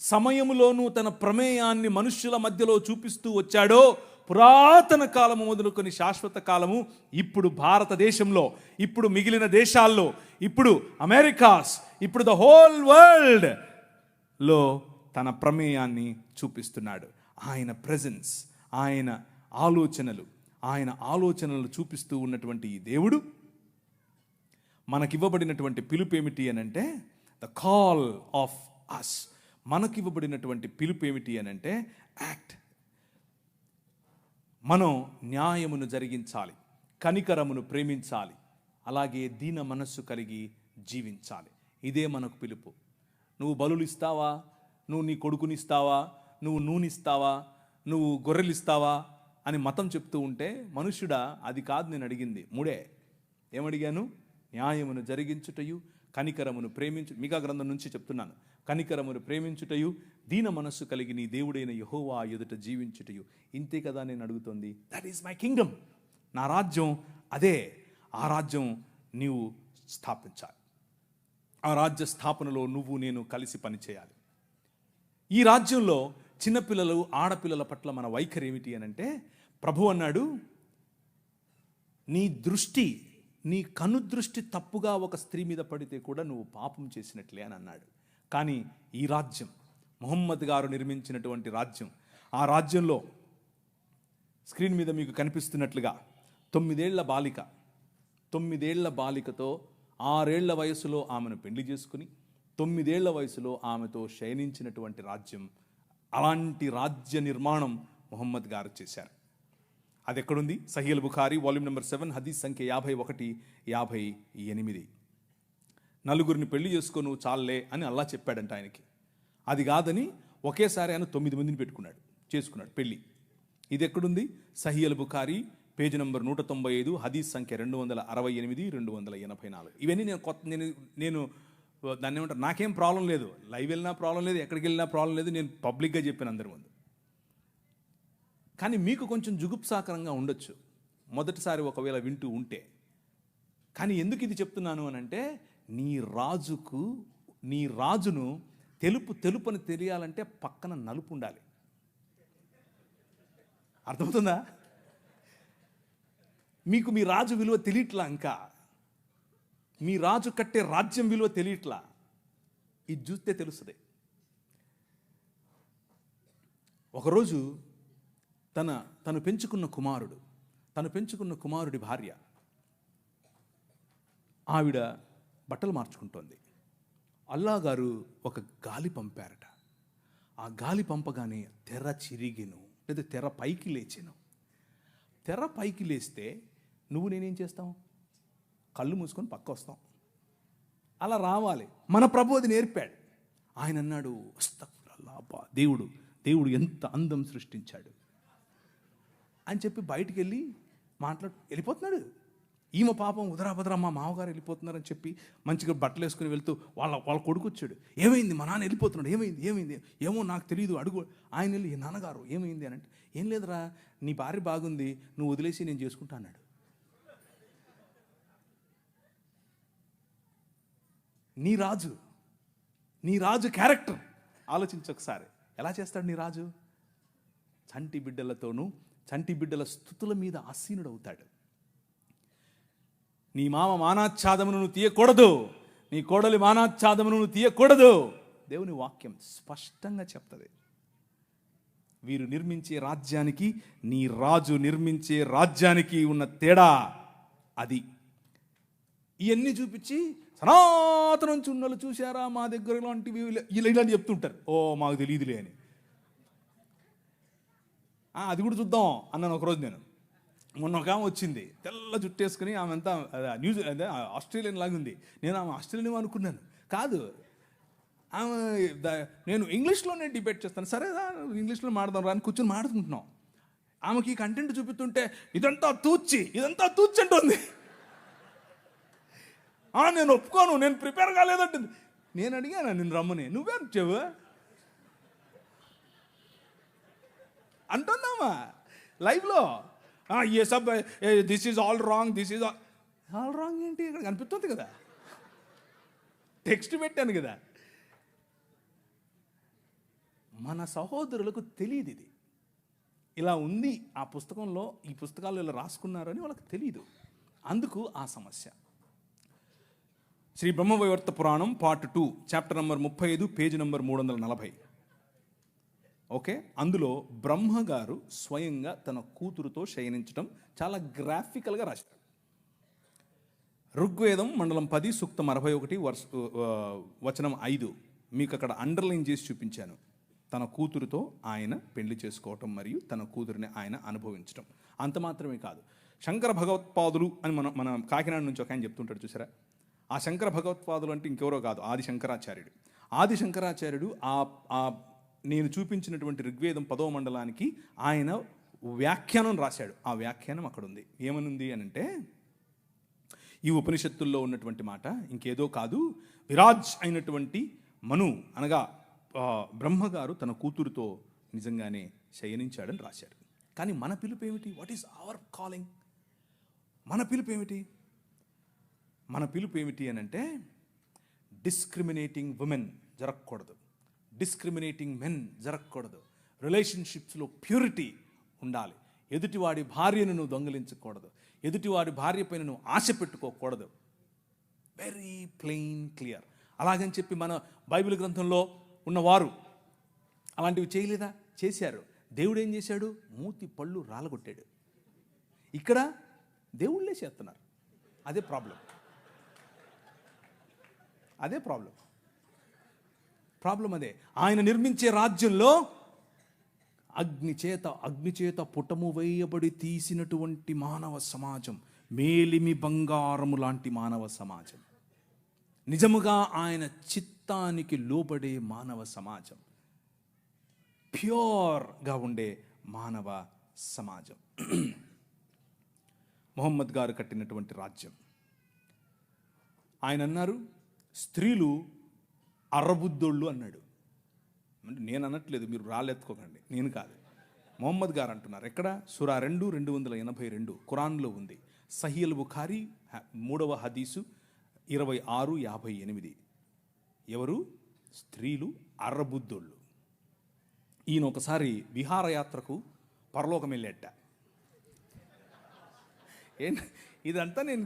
సమయములోనూ తన ప్రమేయాన్ని మనుష్యుల మధ్యలో చూపిస్తూ వచ్చాడో, పురాతన కాలము మొదలుకొని శాశ్వత కాలము, ఇప్పుడు భారతదేశంలో, ఇప్పుడు మిగిలిన దేశాల్లో, ఇప్పుడు అమెరికాస్, ఇప్పుడు ద హోల్ వరల్డ్ లో తన ప్రమేయాన్ని చూపిస్తున్నాడు. ఆయన ప్రెజెన్స్, ఆయన ఆలోచనలు చూపిస్తూ ఉన్నటువంటి ఈ దేవుడు మనకివ్వబడినటువంటి పిలుపు ఏమిటి అనంటే ద కాల్ ఆఫ్ అస్. మనకివ్వబడినటువంటి పిలుపు ఏమిటి అనంటే యాక్ట్. మనం న్యాయమును జరిగించాలి, కనికరమును ప్రేమించాలి, అలాగే దీన మనస్సు కలిగి జీవించాలి. ఇదే మనకు పిలుపు. నువ్వు బలులు ఇస్తావా, నువ్వు నీ కొడుకునిస్తావా, నువ్వు నూనె నువ్వు గొర్రెలు ఇస్తావా అని మతం చెప్తూ ఉంటే, మనుష్యుడా అది కాదు నేను అడిగింది, 3 ఏమడిగాను? న్యాయమును జరిగించుటయు, కనికరమును ప్రేమించు, మీకా గ్రంథం నుంచి చెప్తున్నాను, కనికరమును ప్రేమించుటయు, దీన మనస్సు కలిగి నీ దేవుడైన యెహోవా ఎదుట జీవించుటయు. ఇంతే కదా నేను అడుగుతోంది. That is my Kingdom. నా రాజ్యం అదే. ఆ రాజ్యం నీవు స్థాపించాలి. ఆ రాజ్య స్థాపనలో నువ్వు నేను కలిసి పనిచేయాలి. ఈ రాజ్యంలో చిన్నపిల్లలు, ఆడపిల్లల పట్ల మన వైఖరి ఏమిటి అనంటే, ప్రభు అన్నాడు, నీ కనుదృష్టి తప్పుగా ఒక స్త్రీ మీద పడితే కూడా నువ్వు పాపం చేసినట్లే అని అన్నాడు. కానీ ఈ రాజ్యం, ముహమ్మద్ గారు నిర్మించినటువంటి రాజ్యం, ఆ రాజ్యంలో స్క్రీన్ మీద మీకు కనిపిస్తున్నట్లుగా 9 ఏళ్ల బాలికతో 6 ఏళ్ల వయసులో ఆమెను పెళ్లి చేసుకుని 9 ఏళ్ల వయసులో ఆమెతో శయనించినటువంటి రాజ్యం. అలాంటి రాజ్య నిర్మాణం ముహమ్మద్ గారు చేశారు. అది ఎక్కడుంది? సహీహ్ బుఖారీ వాల్యూమ్ నెంబర్ 7 హదీస్ సంఖ్య 51, 58. 4 పెళ్లి చేసుకో నువ్వు చాలే అని అల్లా చెప్పాడంట ఆయనకి. అది కాదని ఒకేసారి ఆయన 9 మందిని చేసుకున్నాడు పెళ్లి. ఇది ఎక్కడుంది? సహీహ్ బుఖారీ పేజ్ నెంబర్ 195 హదీస్ సంఖ్య 268, 284. ఇవన్నీ నేను దాన్ని ఏమంటారు, నాకేం ప్రాబ్లం లేదు, లైవ్ వెళ్ళినా ప్రాబ్లం లేదు, ఎక్కడికి వెళ్ళినా ప్రాబ్లం లేదు, నేను పబ్లిక్గా చెప్పాను అందరి ముందు. కానీ మీకు కొంచెం జుగుప్సాకరంగా ఉండొచ్చు మొదటిసారి ఒకవేళ వింటూ ఉంటే. కానీ ఎందుకు ఇది చెప్తున్నాను అనంటే, నీ రాజును తెలుపని తెలియాలంటే పక్కన నలుపు ఉండాలి. అర్థమవుతుందా? మీకు మీ రాజు విలువ తెలియట్లా, ఇంకా మీ రాజు కట్టే రాజ్యం విలువ తెలియట్లా. ఇది చూస్తే తెలుస్తుంది. ఒకరోజు తను పెంచుకున్న కుమారుడి భార్య, ఆవిడ బట్టలు మార్చుకుంటోంది. అల్లా గారు ఒక గాలి పంపారట. ఆ గాలి పంపగానే తెర చిరిగిను, లేదా తెర పైకి లేచెను. తెర పైకి లేస్తే నువ్వు నేనేం చేస్తాం? కళ్ళు మూసుకొని పక్క వస్తాం. అలా రావాలి. మన ప్రభు అది నేర్పాడు. ఆయన అన్నాడు, అస్తగ్ఫిరుల్లాహ్, అబ్బా దేవుడు ఎంత అందం సృష్టించాడు అని చెప్పి బయటికి వెళ్ళి వెళ్ళిపోతున్నాడు. ఈమె పాపం ఉదరాభద్ర మా మామగారు వెళ్ళిపోతున్నారని చెప్పి మంచిగా బట్టలు వేసుకుని వెళ్తూ వాళ్ళ కొడుకు వచ్చాడు. ఏమైంది, మా నాన్న వెళ్ళిపోతున్నాడు, ఏమైంది ఏమో నాకు తెలియదు, అడుగు. ఆయన వెళ్ళి, నాన్నగారు ఏమైంది అని అంటే, ఏం లేదురా, నీ భార్య బాగుంది, నువ్వు వదిలేసి నేను చేసుకుంటా అన్నాడు. నీ రాజు క్యారెక్టర్ ఆలోచించు ఒకసారి. ఎలా చేస్తాడు నీ రాజు? చంటి బిడ్డలతోనూ చంటి బిడ్డల స్తుతుల మీద ఆసీనుడవుతాడు. నీ మామ మానాచ్ఛాదమును నువ్వు తీయకూడదు, నీ కోడలి మానాచ్ఛాదమును నువ్వు తీయకూడదు. దేవుని వాక్యం స్పష్టంగా చెప్తుంది. వీరు నిర్మించే రాజ్యానికి, నీ రాజు నిర్మించే రాజ్యానికి ఉన్న తేడా అది. ఇవన్నీ చూపించి సనాతనం చున్నలు చూశారా మా దగ్గర ఇలాంటివి ఇలాంటి చెప్తుంటారు. ఓ మాకు తెలియదులే అని. అది కూడా చూద్దాం అన్నాను ఒకరోజు. నేను మొన్న ఒక ఆమె వచ్చింది, తెల్ల జుట్టేసుకుని, ఆమె అంతా అదే ఆస్ట్రేలియన్ లాగా ఉంది. నేను ఆమె ఆస్ట్రేలియన్ అనుకున్నాను. కాదు, ఆమె నేను ఇంగ్లీష్లోనే డిబేట్ చేస్తాను. సరే ఇంగ్లీష్లో మాడదాం రా అని కూర్చొని మాడుకుంటున్నాం. ఆమెకి కంటెంట్ చూపిస్తుంటే ఇదంతా తూచి అంటుంది. నేను ఒప్పుకోను, నేను ప్రిపేర్ కాలేదంటుంది. నేను అడిగాను, నేను రమ్మని, నువ్వే చెవు అంటుందమ్మా లైవ్లో. ఏ సబ్ this is all wrong, this is all wrong ఏంటి ఇక్కడ కనిపిస్తుంది కదా, టెక్స్ట్ పెట్టాను కదా. మన సహోదరులకు తెలియదు ఇది ఇలా ఉంది, ఆ పుస్తకంలో ఈ పుస్తకాలు ఇలా రాసుకున్నారని వాళ్ళకి తెలియదు. అందుకు ఆ సమస్య. శ్రీ బ్రహ్మవైవర్త పురాణం part 2 chapter number 35 page number 340. Okay, అందులో బ్రహ్మగారు స్వయంగా తన కూతురుతో శయనించడం చాలా గ్రాఫికల్గా రాశారు. ఋగ్వేదం మండలం 10 సూక్తం 61 వచనం 5 మీకు అక్కడ అండర్లైన్ చేసి చూపించాను. తన కూతురుతో ఆయన పెళ్లి చేసుకోవటం మరియు తన కూతురిని ఆయన అనుభవించడం. అంత మాత్రమే కాదు, శంకర భగవత్పాదులు అని మన కాకినాడ నుంచి ఒక ఆయన చెప్తుంటాడు చూసారా. ఆ శంకర భగవత్పాదులు అంటే ఇంకెవరో కాదు, ఆది శంకరాచార్యుడు నేను చూపించినటువంటి ఋగ్వేదం 10వ మండలానికి ఆయన వ్యాఖ్యానం రాశాడు. ఆ వ్యాఖ్యానం అక్కడ ఉంది. ఏమనుంది అని అంటే, ఈ ఉపనిషత్తుల్లో ఉన్నటువంటి మాట ఇంకేదో కాదు, విరాజ్ అయినటువంటి మను అనగా బ్రహ్మగారు తన కూతురుతో నిజంగానే శయనించాడని రాశాడు. కానీ మన పిలుపు ఏమిటి? What is our calling? మన పిలుపు ఏమిటి అని అంటే, డిస్క్రిమినేటింగ్ ఉమెన్ జరగకూడదు, డిస్క్రిమినేటింగ్ మెన్ జరగకూడదు, రిలేషన్షిప్స్లో ప్యూరిటీ ఉండాలి, ఎదుటివాడి భార్యను నువ్వు దొంగిలించకూడదు, ఎదుటివాడి భార్య పైన నువ్వు ఆశ పెట్టుకోకూడదు. Very plain clear. అలాగని చెప్పి మన బైబిల్ గ్రంథంలో ఉన్నవారు అలాంటివి చేయలేదా? చేశారు. దేవుడు ఏం చేశాడు? మూతి పళ్ళు రాలగొట్టాడు. ఇక్కడ దేవుళ్ళే చేస్తున్నారు. అదే ప్రాబ్లం. అదే ఆయన నిర్మించే రాజ్యంలో అగ్నిచేత పుటము వేయబడి తీసినటువంటి మానవ సమాజం, మేలిమి బంగారము లాంటి మానవ సమాజం, నిజముగా ఆయన చిత్తానికి లోబడే మానవ సమాజం, ప్యూర్గా ఉండే మానవ సమాజం. మొహమ్మద్ గారు కట్టినటువంటి రాజ్యం. ఆయన అన్నారు, స్త్రీలు అర్రబుద్దోళ్ళు అన్నాడు. అంటే నేను అనట్లేదు, మీరు రాలెత్తుకోకండి, నేను కాదు, మొహమ్మద్ గారు అంటున్నారు. ఎక్కడ? సూరా 2:282 ఖురాన్లో ఉంది. సహీల్ బుఖారీ 3వ హదీసు 26:58. ఎవరు? స్త్రీలు అర్రబుద్దోళ్ళు. ఈయన ఒకసారి విహారయాత్రకు పరలోకం వెళ్ళేట. ఇదంతా నేను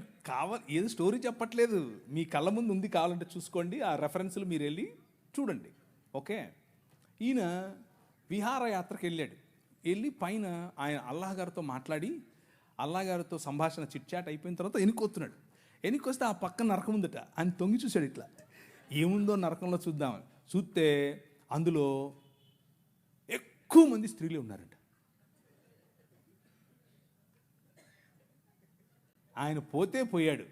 ఏదో స్టోరీ చెప్పట్లేదు, మీ కళ్ళ ముందు ఉంది, కావాలంటే చూసుకోండి, ఆ రెఫరెన్స్లు మీరు వెళ్ళి చూడండి. ఓకే, ఈయన విహారయాత్రకు వెళ్ళి పైన ఆయన అల్లాహ్ గారితో మాట్లాడి, అల్లాహ్ గారితో సంభాషణ చిట్చాట్ అయిపోయిన తర్వాత ఎన్నికొస్తున్నాడు. ఎన్నికొస్తే ఆ పక్కన నరకం ఉందట. ఆయన తొంగి చూశాడు, ఇట్లా ఏముందో నరకంలో చూద్దామని. చూస్తే అందులో ఎక్కువ మంది స్త్రీలే ఉన్నారంట. ఆయన పోయాడు,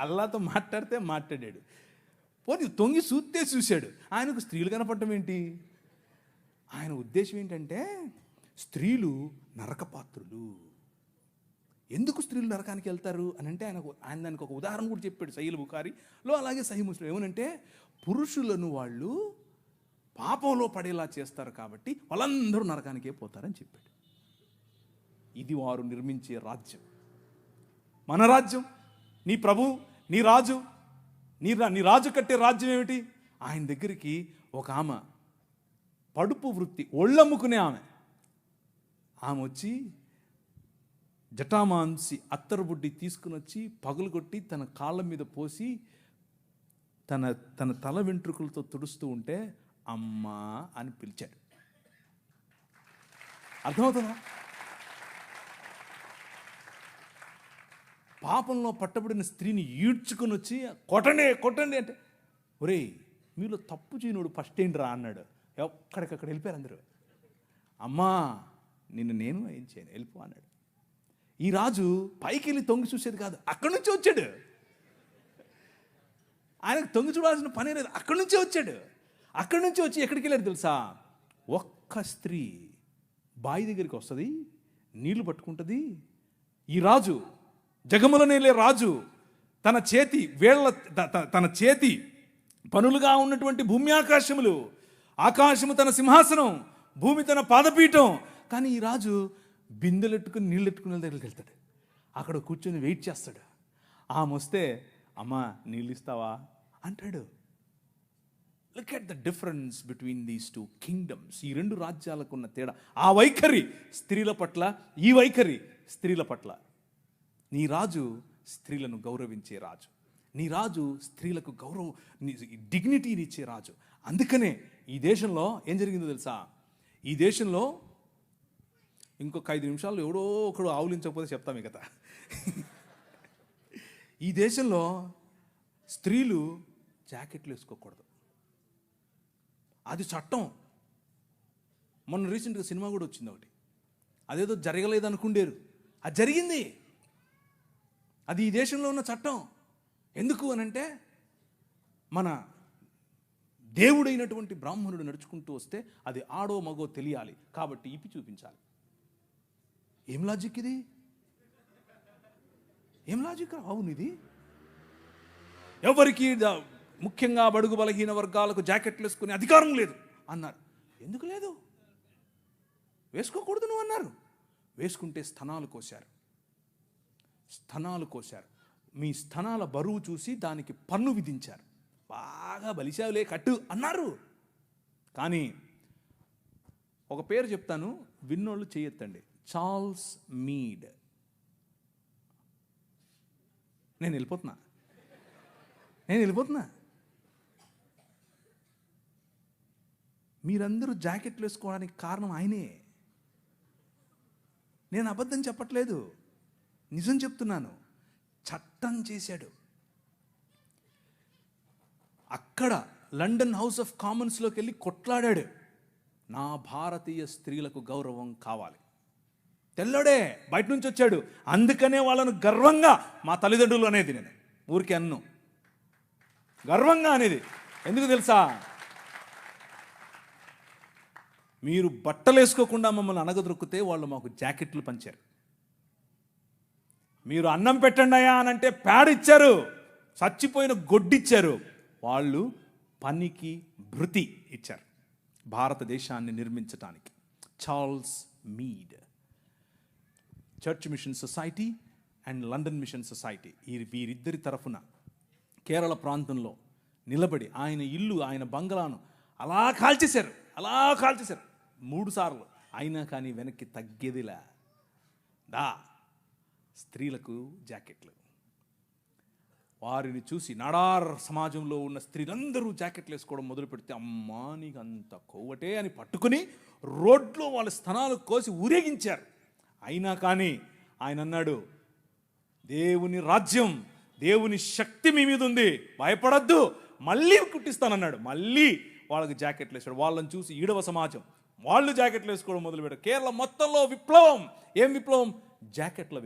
అల్లాతో మాట్లాడితే మాట్లాడాడు. పోనీ తొంగి చూస్తే చూశాడు, ఆయనకు స్త్రీలు కనపడటం ఏంటి? ఆయన ఉద్దేశం ఏంటంటే స్త్రీలు నరకపాత్రులు. ఎందుకు స్త్రీలు నరకానికి వెళ్తారు అని అంటే ఆయన దానికి ఒక ఉదాహరణ కూడా చెప్పాడు సహీహ్ బుఖారీలో, అలాగే సహీహ్ ముస్లిం. ఏమనంటే పురుషులను వాళ్ళు పాపంలో పడేలా చేస్తారు కాబట్టి వాళ్ళందరూ నరకానికే పోతారని చెప్పాడు. ఇది వారు నిర్మించే రాజ్యం, మన రాజ్యం. నీ ప్రభు, నీ రాజు, నీ రాజు కట్టే రాజ్యం ఏమిటి? ఆయన దగ్గరికి ఒక ఆమె పడుపు వృత్తి ఒళ్ళమ్ముకునే ఆమె వచ్చి జటామాంసి అత్తరుబుడ్డి తీసుకుని వచ్చి పగులు కొట్టి తన కాళ్ళ మీద పోసి తన తల వెంట్రుకలతో తుడుస్తూ ఉంటే అమ్మా అని పిలిచాడు. అర్థమవుతుందా? పాపంలో పట్టబడిన స్త్రీని ఈడ్చుకొని వచ్చి కొట్టండి అంటే, ఒరేయ్ మీలో తప్పు చేయనుడు ఫస్ట్ ఏంటి రా అన్నాడు. ఎక్కడికక్కడ వెళ్ళిపోయారు అందరూ. అమ్మా నేను ఏం చేయను, వెళ్ళిపో అన్నాడు. ఈ రాజు పైకి వెళ్ళి తొంగి చూసేది కాదు, అక్కడి నుంచి వచ్చాడు. ఆయనకు తొంగి చూడాల్సిన పని లేదు, అక్కడి నుంచే వచ్చాడు. అక్కడి నుంచి వచ్చి ఎక్కడికి వెళ్ళాడు తెలుసా? ఒక్క స్త్రీ బావి దగ్గరికి వస్తుంది, నీళ్లు పట్టుకుంటుంది. ఈ రాజు, జగములనేలే రాజు, తన చేతి పనులుగా ఉన్నటువంటి భూమి ఆకాశములు, ఆకాశము తన సింహాసనం, భూమి తన పాదపీఠం. కానీ ఈ రాజు బిందెలెట్టుకుని నీళ్ళెట్టుకునే దగ్గరికి వెళ్తాడు. అక్కడ కూర్చొని వెయిట్ చేస్తాడు. ఆమె వస్తే అమ్మా నీళ్ళు ఇస్తావా అంటాడు. Look at the difference between these two kingdoms. ఈ రెండు రాజ్యాలకు ఉన్న తేడా. ఆ వైఖరి స్త్రీల పట్ల, ఈ వైఖరి స్త్రీల పట్ల. నీ రాజు స్త్రీలను గౌరవించే రాజు, నీ రాజు స్త్రీలకు డిగ్నిటీని ఇచ్చే రాజు. అందుకనే ఈ దేశంలో ఏం జరిగిందో తెలుసా? ఈ దేశంలో ఇంకొక 5 నిమిషాల్లో ఎవడో ఒకడు ఆవులించకపోతే చెప్తాం ఈ కథ. ఈ దేశంలో స్త్రీలు జాకెట్లు వేసుకోకూడదు, అది చట్టం. మొన్న రీసెంట్గా సినిమా కూడా వచ్చింది ఒకటి, అదేదో జరగలేదు అనుకుండేరు, అది జరిగింది. అది ఈ దేశంలో ఉన్న చట్టం. ఎందుకు అనంటే మన దేవుడైనటువంటి బ్రాహ్మణుడు నడుచుకుంటూ వస్తే అది ఆడో మగో తెలియాలి కాబట్టి ఇప్పి చూపించాలి. ఏం లాజిక్ ఇది? ఏం లాజిక్? అవును, ఇది ఎవరికి ముఖ్యంగా బడుగు బలహీన వర్గాలకు జాకెట్లు వేసుకునే అధికారం లేదు అన్నారు. ఎందుకు లేదు? వేసుకోకూడదు నువ్వు అన్నారు. వేసుకుంటే స్తనాలు కోశారు. మీ స్తనాల బరువు చూసి దానికి పన్ను విధించారు. బాగా బలిశావులే కట్టు అన్నారు. కానీ ఒక పేరు చెప్తాను, విన్నోళ్ళు చేయొద్దండి. Charles Mead. నేను వెళ్ళిపోతున్నా. మీరందరూ జాకెట్లు వేసుకోవడానికి కారణం ఆయనే. నేను అబద్ధం చెప్పట్లేదు, నిజం చెప్తున్నాను. చట్టం చేశాడు. అక్కడ లండన్ హౌస్ ఆఫ్ కామన్స్లోకి వెళ్ళి కొట్లాడాడు. నా భారతీయ స్త్రీలకు గౌరవం కావాలి. తెల్లడే బయట నుంచి వచ్చాడు. అందుకనే వాళ్ళను గర్వంగా మా తల్లిదండ్రులు అనేది, నేను ఊరికే అన్ను గర్వంగా అనేది. ఎందుకు తెలుసా? మీరు బట్టలు వేసుకోకుండా మమ్మల్ని అనగదొరికితే వాళ్ళు మాకు జాకెట్లు పంచారు. మీరు అన్నం పెట్టండి అయ్యా అనంటే ప్యాడ్ ఇచ్చారు, చచ్చిపోయిన గొడ్డిచ్చారు. వాళ్ళు పనికి భృతి ఇచ్చారు భారతదేశాన్ని నిర్మించటానికి. Charles Mead, Church Mission Society and London Mission Society, వీరిద్దరి తరఫున కేరళ ప్రాంతంలో నిలబడి ఆయన ఇల్లు, ఆయన బంగ్లాను అలా కాల్చేశారు 3 సార్లు. అయినా కానీ వెనక్కి తగ్గేదిలా. స్త్రీలకు జాకెట్లు. వారిని చూసి నాడార్ సమాజంలో ఉన్న స్త్రీలందరూ జాకెట్లు వేసుకోవడం మొదలు పెడితే, అమ్మా నీకు అంత కొవ్వటే అని పట్టుకుని రోడ్లో వాళ్ళ స్తనాలు కోసి ఊరేగించారు. అయినా కానీ ఆయన అన్నాడు, దేవుని రాజ్యం, దేవుని శక్తి మీ మీద ఉంది, భయపడద్దు, మళ్ళీ కుట్టిస్తానన్నాడు. మళ్ళీ వాళ్ళకి జాకెట్లు వేసాడు. వాళ్ళని చూసి ఈడవ సమాజం వాళ్ళు జాకెట్లు వేసుకోవడం మొదలుపెట్టారు. కేరళ మొత్తంలో విప్లవం. ఏం విప్లవం? జాకెట్ల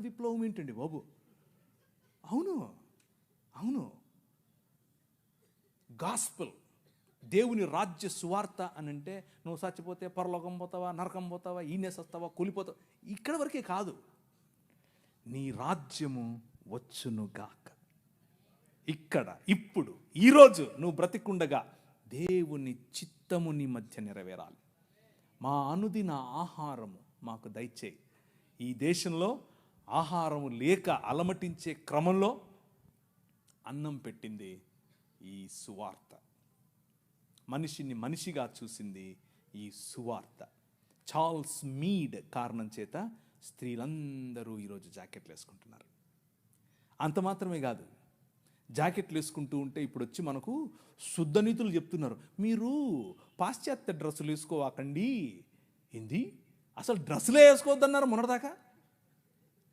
విప్లవం ఏంటండి బాబు? అవును, గాస్పెల్, దేవుని రాజ్య సువార్త అని అంటే నువ్వు చచ్చిపోతే పరలోకం పోతావా, నరకం పోతావా, ఈనేసొస్తావా, కూలిపోతావా, ఇక్కడ వరకే కాదు. నీ రాజ్యము వచ్చునుగాక, ఇక్కడ ఇప్పుడు ఈరోజు నువ్వు బ్రతికుండగా దేవుని చిత్తము నీ మధ్య నెరవేరాలి. మా అనుదిన ఆహారము మాకు దయచేయి. ఈ దేశంలో ఆహారము లేక అలమటించే క్రమంలో అన్నం పెట్టింది ఈ సువార్త. మనిషిని మనిషిగా చూసింది ఈ సువార్త. చార్ల్స్ మీడ్ కారణం చేత స్త్రీలందరూ ఈరోజు జాకెట్లు వేసుకుంటున్నారు. అంత మాత్రమే కాదు, జాకెట్లు వేసుకుంటూ ఉంటే ఇప్పుడు వచ్చి మనకు శుద్ధ నీతులు చెప్తున్నారు. మీరు పాశ్చాత్య డ్రెస్సులు వేసుకోవాకండి. ఏంది, అసలు డ్రెస్సులే వేసుకోవద్దన్నారు మొన్నటిదాకా,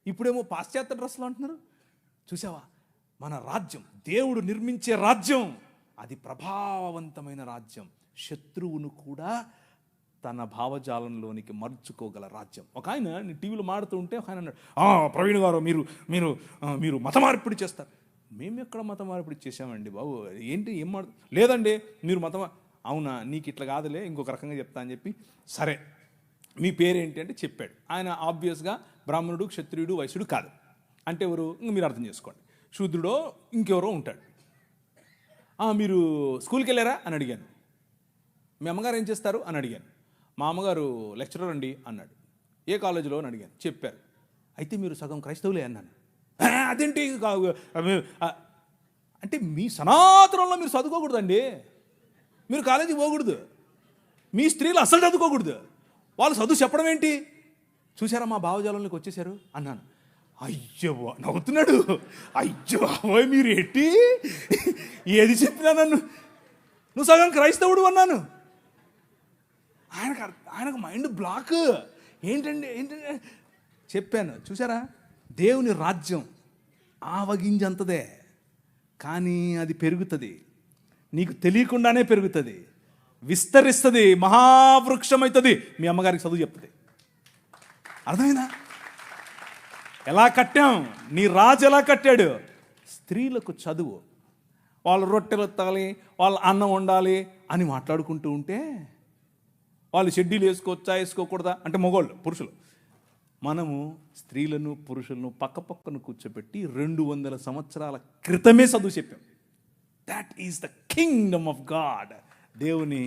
ఇప్పుడేమో పాశ్చాత్య డ్రెస్సులు అంటున్నారు. చూసావా, మన రాజ్యం, దేవుడు నిర్మించే రాజ్యం, అది ప్రభావవంతమైన రాజ్యం. శత్రువును కూడా తన భావజాలంలోనికి మర్చుకోగల రాజ్యం. ఒక ఆయన టీవీలో మాడుతూ ఉంటే ఒక ఆయన అన్నాడు, ప్రవీణ్ గారు మీరు మీరు మీరు మత మార్పిడి చేస్తారు. మేము ఎక్కడ మత మార్పిడి చేసామండి బాబు, ఏంటి ఏం లేదండి మీరు అవునా, నీకు ఇట్లా కాదులే, ఇంకొక రకంగా చెప్తా అని చెప్పి, సరే మీ పేరేంటి అంటే చెప్పాడు. ఆయన ఆబ్వియస్గా బ్రాహ్మణుడు, క్షత్రియుడు, వైశ్యుడు కాదు. అంటే ఎవరు, మీరు అర్థం చేసుకోండి, శూద్రుడో ఇంకెవరో ఉంటాడు. మీరు స్కూల్కి వెళ్ళారా అని అడిగాను. మీ అమ్మగారు ఏం చేస్తారు అని అడిగాను. మా అమ్మగారు లెక్చరర్ అండి అన్నాడు. ఏ కాలేజీలో అని అడిగాను. చెప్పారు. అయితే మీరు సగం క్రైస్తవులే అన్నాను. అదేంటి అంటే మీ సనాతనంలో మీరు చదువుకోకూడదండి, మీరు కాలేజీకి పోకూడదు, మీ స్త్రీలు అసలు చదువుకోకూడదు, వాళ్ళు చదువు చెప్పడం ఏంటి, చూసారా మా భావజాలంలోకి వచ్చేసారు అన్నాను. అయ్యో నవ్వుతున్నాడు. అయ్యో అవ్వయ్ మీరు ఎట్టి ఏది చెప్పినా నన్ను నువ్వు సగం క్రైస్తవుడు అన్నాను. ఆయనకు మైండ్ బ్లాక్. ఏంటండి చెప్పాను. చూసారా, దేవుని రాజ్యం ఆవగింజంతదే, కానీ అది పెరుగుతుంది, నీకు తెలియకుండానే పెరుగుతుంది, విస్తరిస్తుంది, మహావృక్షం అవుతుంది. మీ అమ్మగారికి చదువు చెప్తుంది. అర్థమైందా? ఎలా కట్టాం, నీ రాజు ఎలా కట్టాడు. స్త్రీలకు చదువు, వాళ్ళు రొట్టెలు ఎత్తాలి, వాళ్ళు అన్నం వండాలి అని మాట్లాడుకుంటూ ఉంటే, వాళ్ళు షెడ్యూల్ వేసుకోవచ్చా వేసుకోకూడదా అంటే మగవాళ్ళు, పురుషులు, మనము స్త్రీలను పురుషులను పక్కపక్కను కూర్చోబెట్టి 200 సంవత్సరాల క్రితమే చదువు చెప్పాం. That is the kingdom of God, దేవుని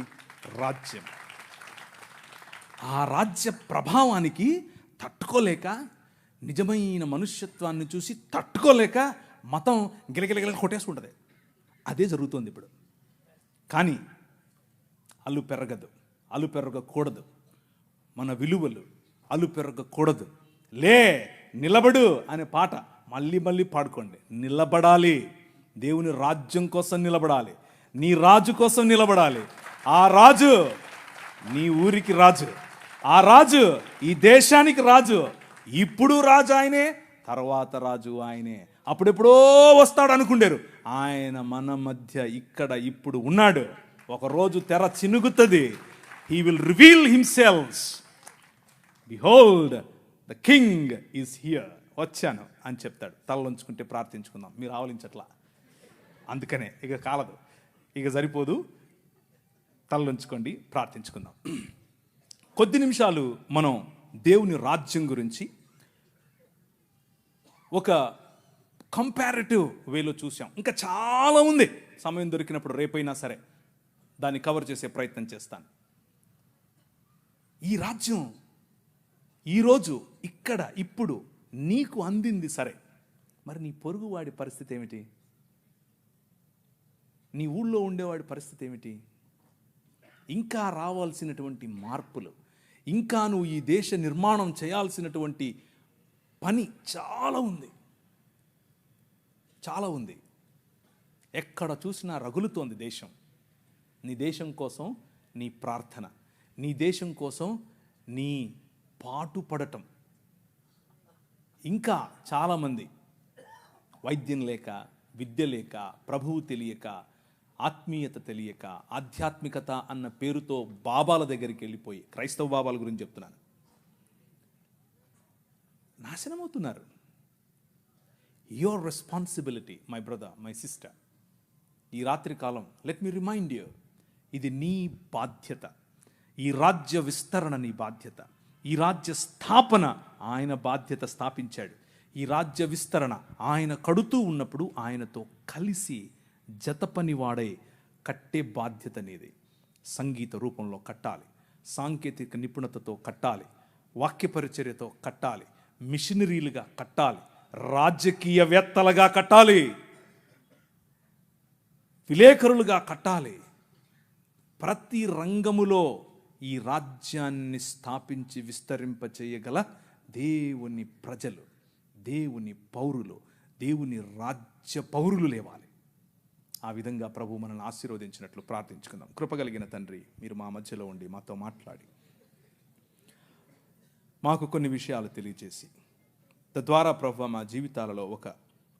రాజ్యం. ఆ రాజ్య ప్రభావానికి తట్టుకోలేక, నిజమైన మనుష్యత్వాన్ని చూసి తట్టుకోలేక మతం గిలగిలగిల కొట్టేసుకుంటుంది. అదే జరుగుతుంది ఇప్పుడు. కానీ అల్లు పెరగకూడదు. మన విలువలు అల్లు పెరగకూడదు. లే నిలబడు అనే పాట మళ్ళీ మళ్ళీ పాడుకోండి. నిలబడాలి, దేవుని రాజ్యం కోసం నిలబడాలి, నీ రాజు కోసం నిలబడాలి. ఆ రాజు నీ ఊరికి రాజు, ఆ రాజు ఈ దేశానికి రాజు. ఇప్పుడు రాజు ఆయనే, తర్వాత రాజు ఆయనే. అప్పుడెప్పుడో వస్తాడు అనుకుంటారు, ఆయన మన మధ్య ఇక్కడ ఇప్పుడు ఉన్నాడు. ఒకరోజు తెర చినుగుతుంది. He will reveal himself. Behold the king is here. వచ్చాను అని చెప్తాడు. తలలోంచుకుంటే ప్రార్థించుకుందాం. మీరు ఆవలించట్లా, అందుకనే ఇక కాలదు, ఇక సరిపోదు. తలలోంచుకోండి, ప్రార్థించుకుందాం. కొద్ది నిమిషాలు మనం దేవుని రాజ్యం గురించి ఒక కంపారిటివ్ వేలో చూసాం. ఇంకా చాలా ఉంది. సమయం దొరికినప్పుడు రేపైనా సరే దాన్ని కవర్ చేసే ప్రయత్నం చేస్తాను. ఈ రాజ్యం ఈరోజు ఇక్కడ ఇప్పుడు నీకు అందింది సరే, మరి నీ పొరుగువాడి పరిస్థితి ఏమిటి? నీ ఊళ్ళో ఉండేవాడి పరిస్థితి ఏమిటి? ఇంకా రావాల్సినటువంటి మార్పులు, ఇంకా నువ్వు ఈ దేశ నిర్మాణం చేయాల్సినటువంటి పని చాలా ఉంది, చాలా ఉంది. ఎక్కడ చూసినా రగులుతోంది దేశం. నీ దేశం కోసం నీ ప్రార్థన, నీ దేశం కోసం నీ పాటుపడటం. ఇంకా చాలామంది వైద్యం లేక, విద్య లేక, ప్రభువు తెలియక, ఆత్మీయత తెలియక, ఆధ్యాత్మికత అన్న పేరుతో బాబాల దగ్గరికి వెళ్ళిపోయి, క్రైస్తవ బాబాల గురించి చెప్తున్నాను, నాశనమవుతున్నారు. Your responsibility my brother, my sister. ఈ రాత్రి కాలం లెట్ మీ రిమైండ్ యూ, ఇది నీ బాధ్యత. ఈ రాజ్య విస్తరణ నీ బాధ్యత. ఈ రాజ్య స్థాపన ఆయన బాధ్యత, స్థాపించాడు. ఈ రాజ్య విస్తరణ ఆయన కడుతూ ఉన్నప్పుడు ఆయనతో కలిసి జతపని వాడే కట్టే బాధ్యత నీది. సంగీత రూపంలో కట్టాలి, సాంకేతిక నిపుణతతో కట్టాలి, వాక్య పరిచర్యతో కట్టాలి, మిషనరీలుగా కట్టాలి, రాజకీయవేత్తలుగా కట్టాలి, విలేకరులుగా కట్టాలి. ప్రతి రంగములో ఈ రాజ్యాన్ని స్థాపించి విస్తరింపచేయగల దేవుని ప్రజలు, దేవుని పౌరులు, దేవుని రాజ్య పౌరులు లేవాలి. ఆ విధంగా ప్రభు మనల్ని ఆశీర్వదించినట్లు ప్రార్థించుకుందాం. కృపగలిగిన తండ్రి, మీరు మా మధ్యలో ఉండి మాతో మాట్లాడి మాకు కొన్ని విషయాలు తెలియజేసి, తద్వారా ప్రభు మా జీవితాలలో ఒక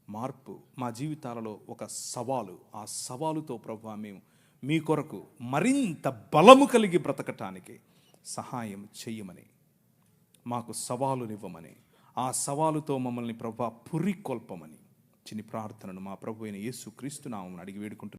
మార్పు, మా జీవితాలలో ఒక సవాలు, ఆ సవాలుతో ప్రభు మేము మీ కొరకు మరింత బలము కలిగి బ్రతకటానికి సహాయం చెయ్యమని, మాకు సవాలునివ్వమని, ఆ సవాలుతో మమ్మల్ని ప్రభు పురికొల్పమని చిన్ని ప్రార్థనను మా ప్రభు అయిన యేసు క్రీస్తు నామమున అడిగి వేడుకుంటున్నాను.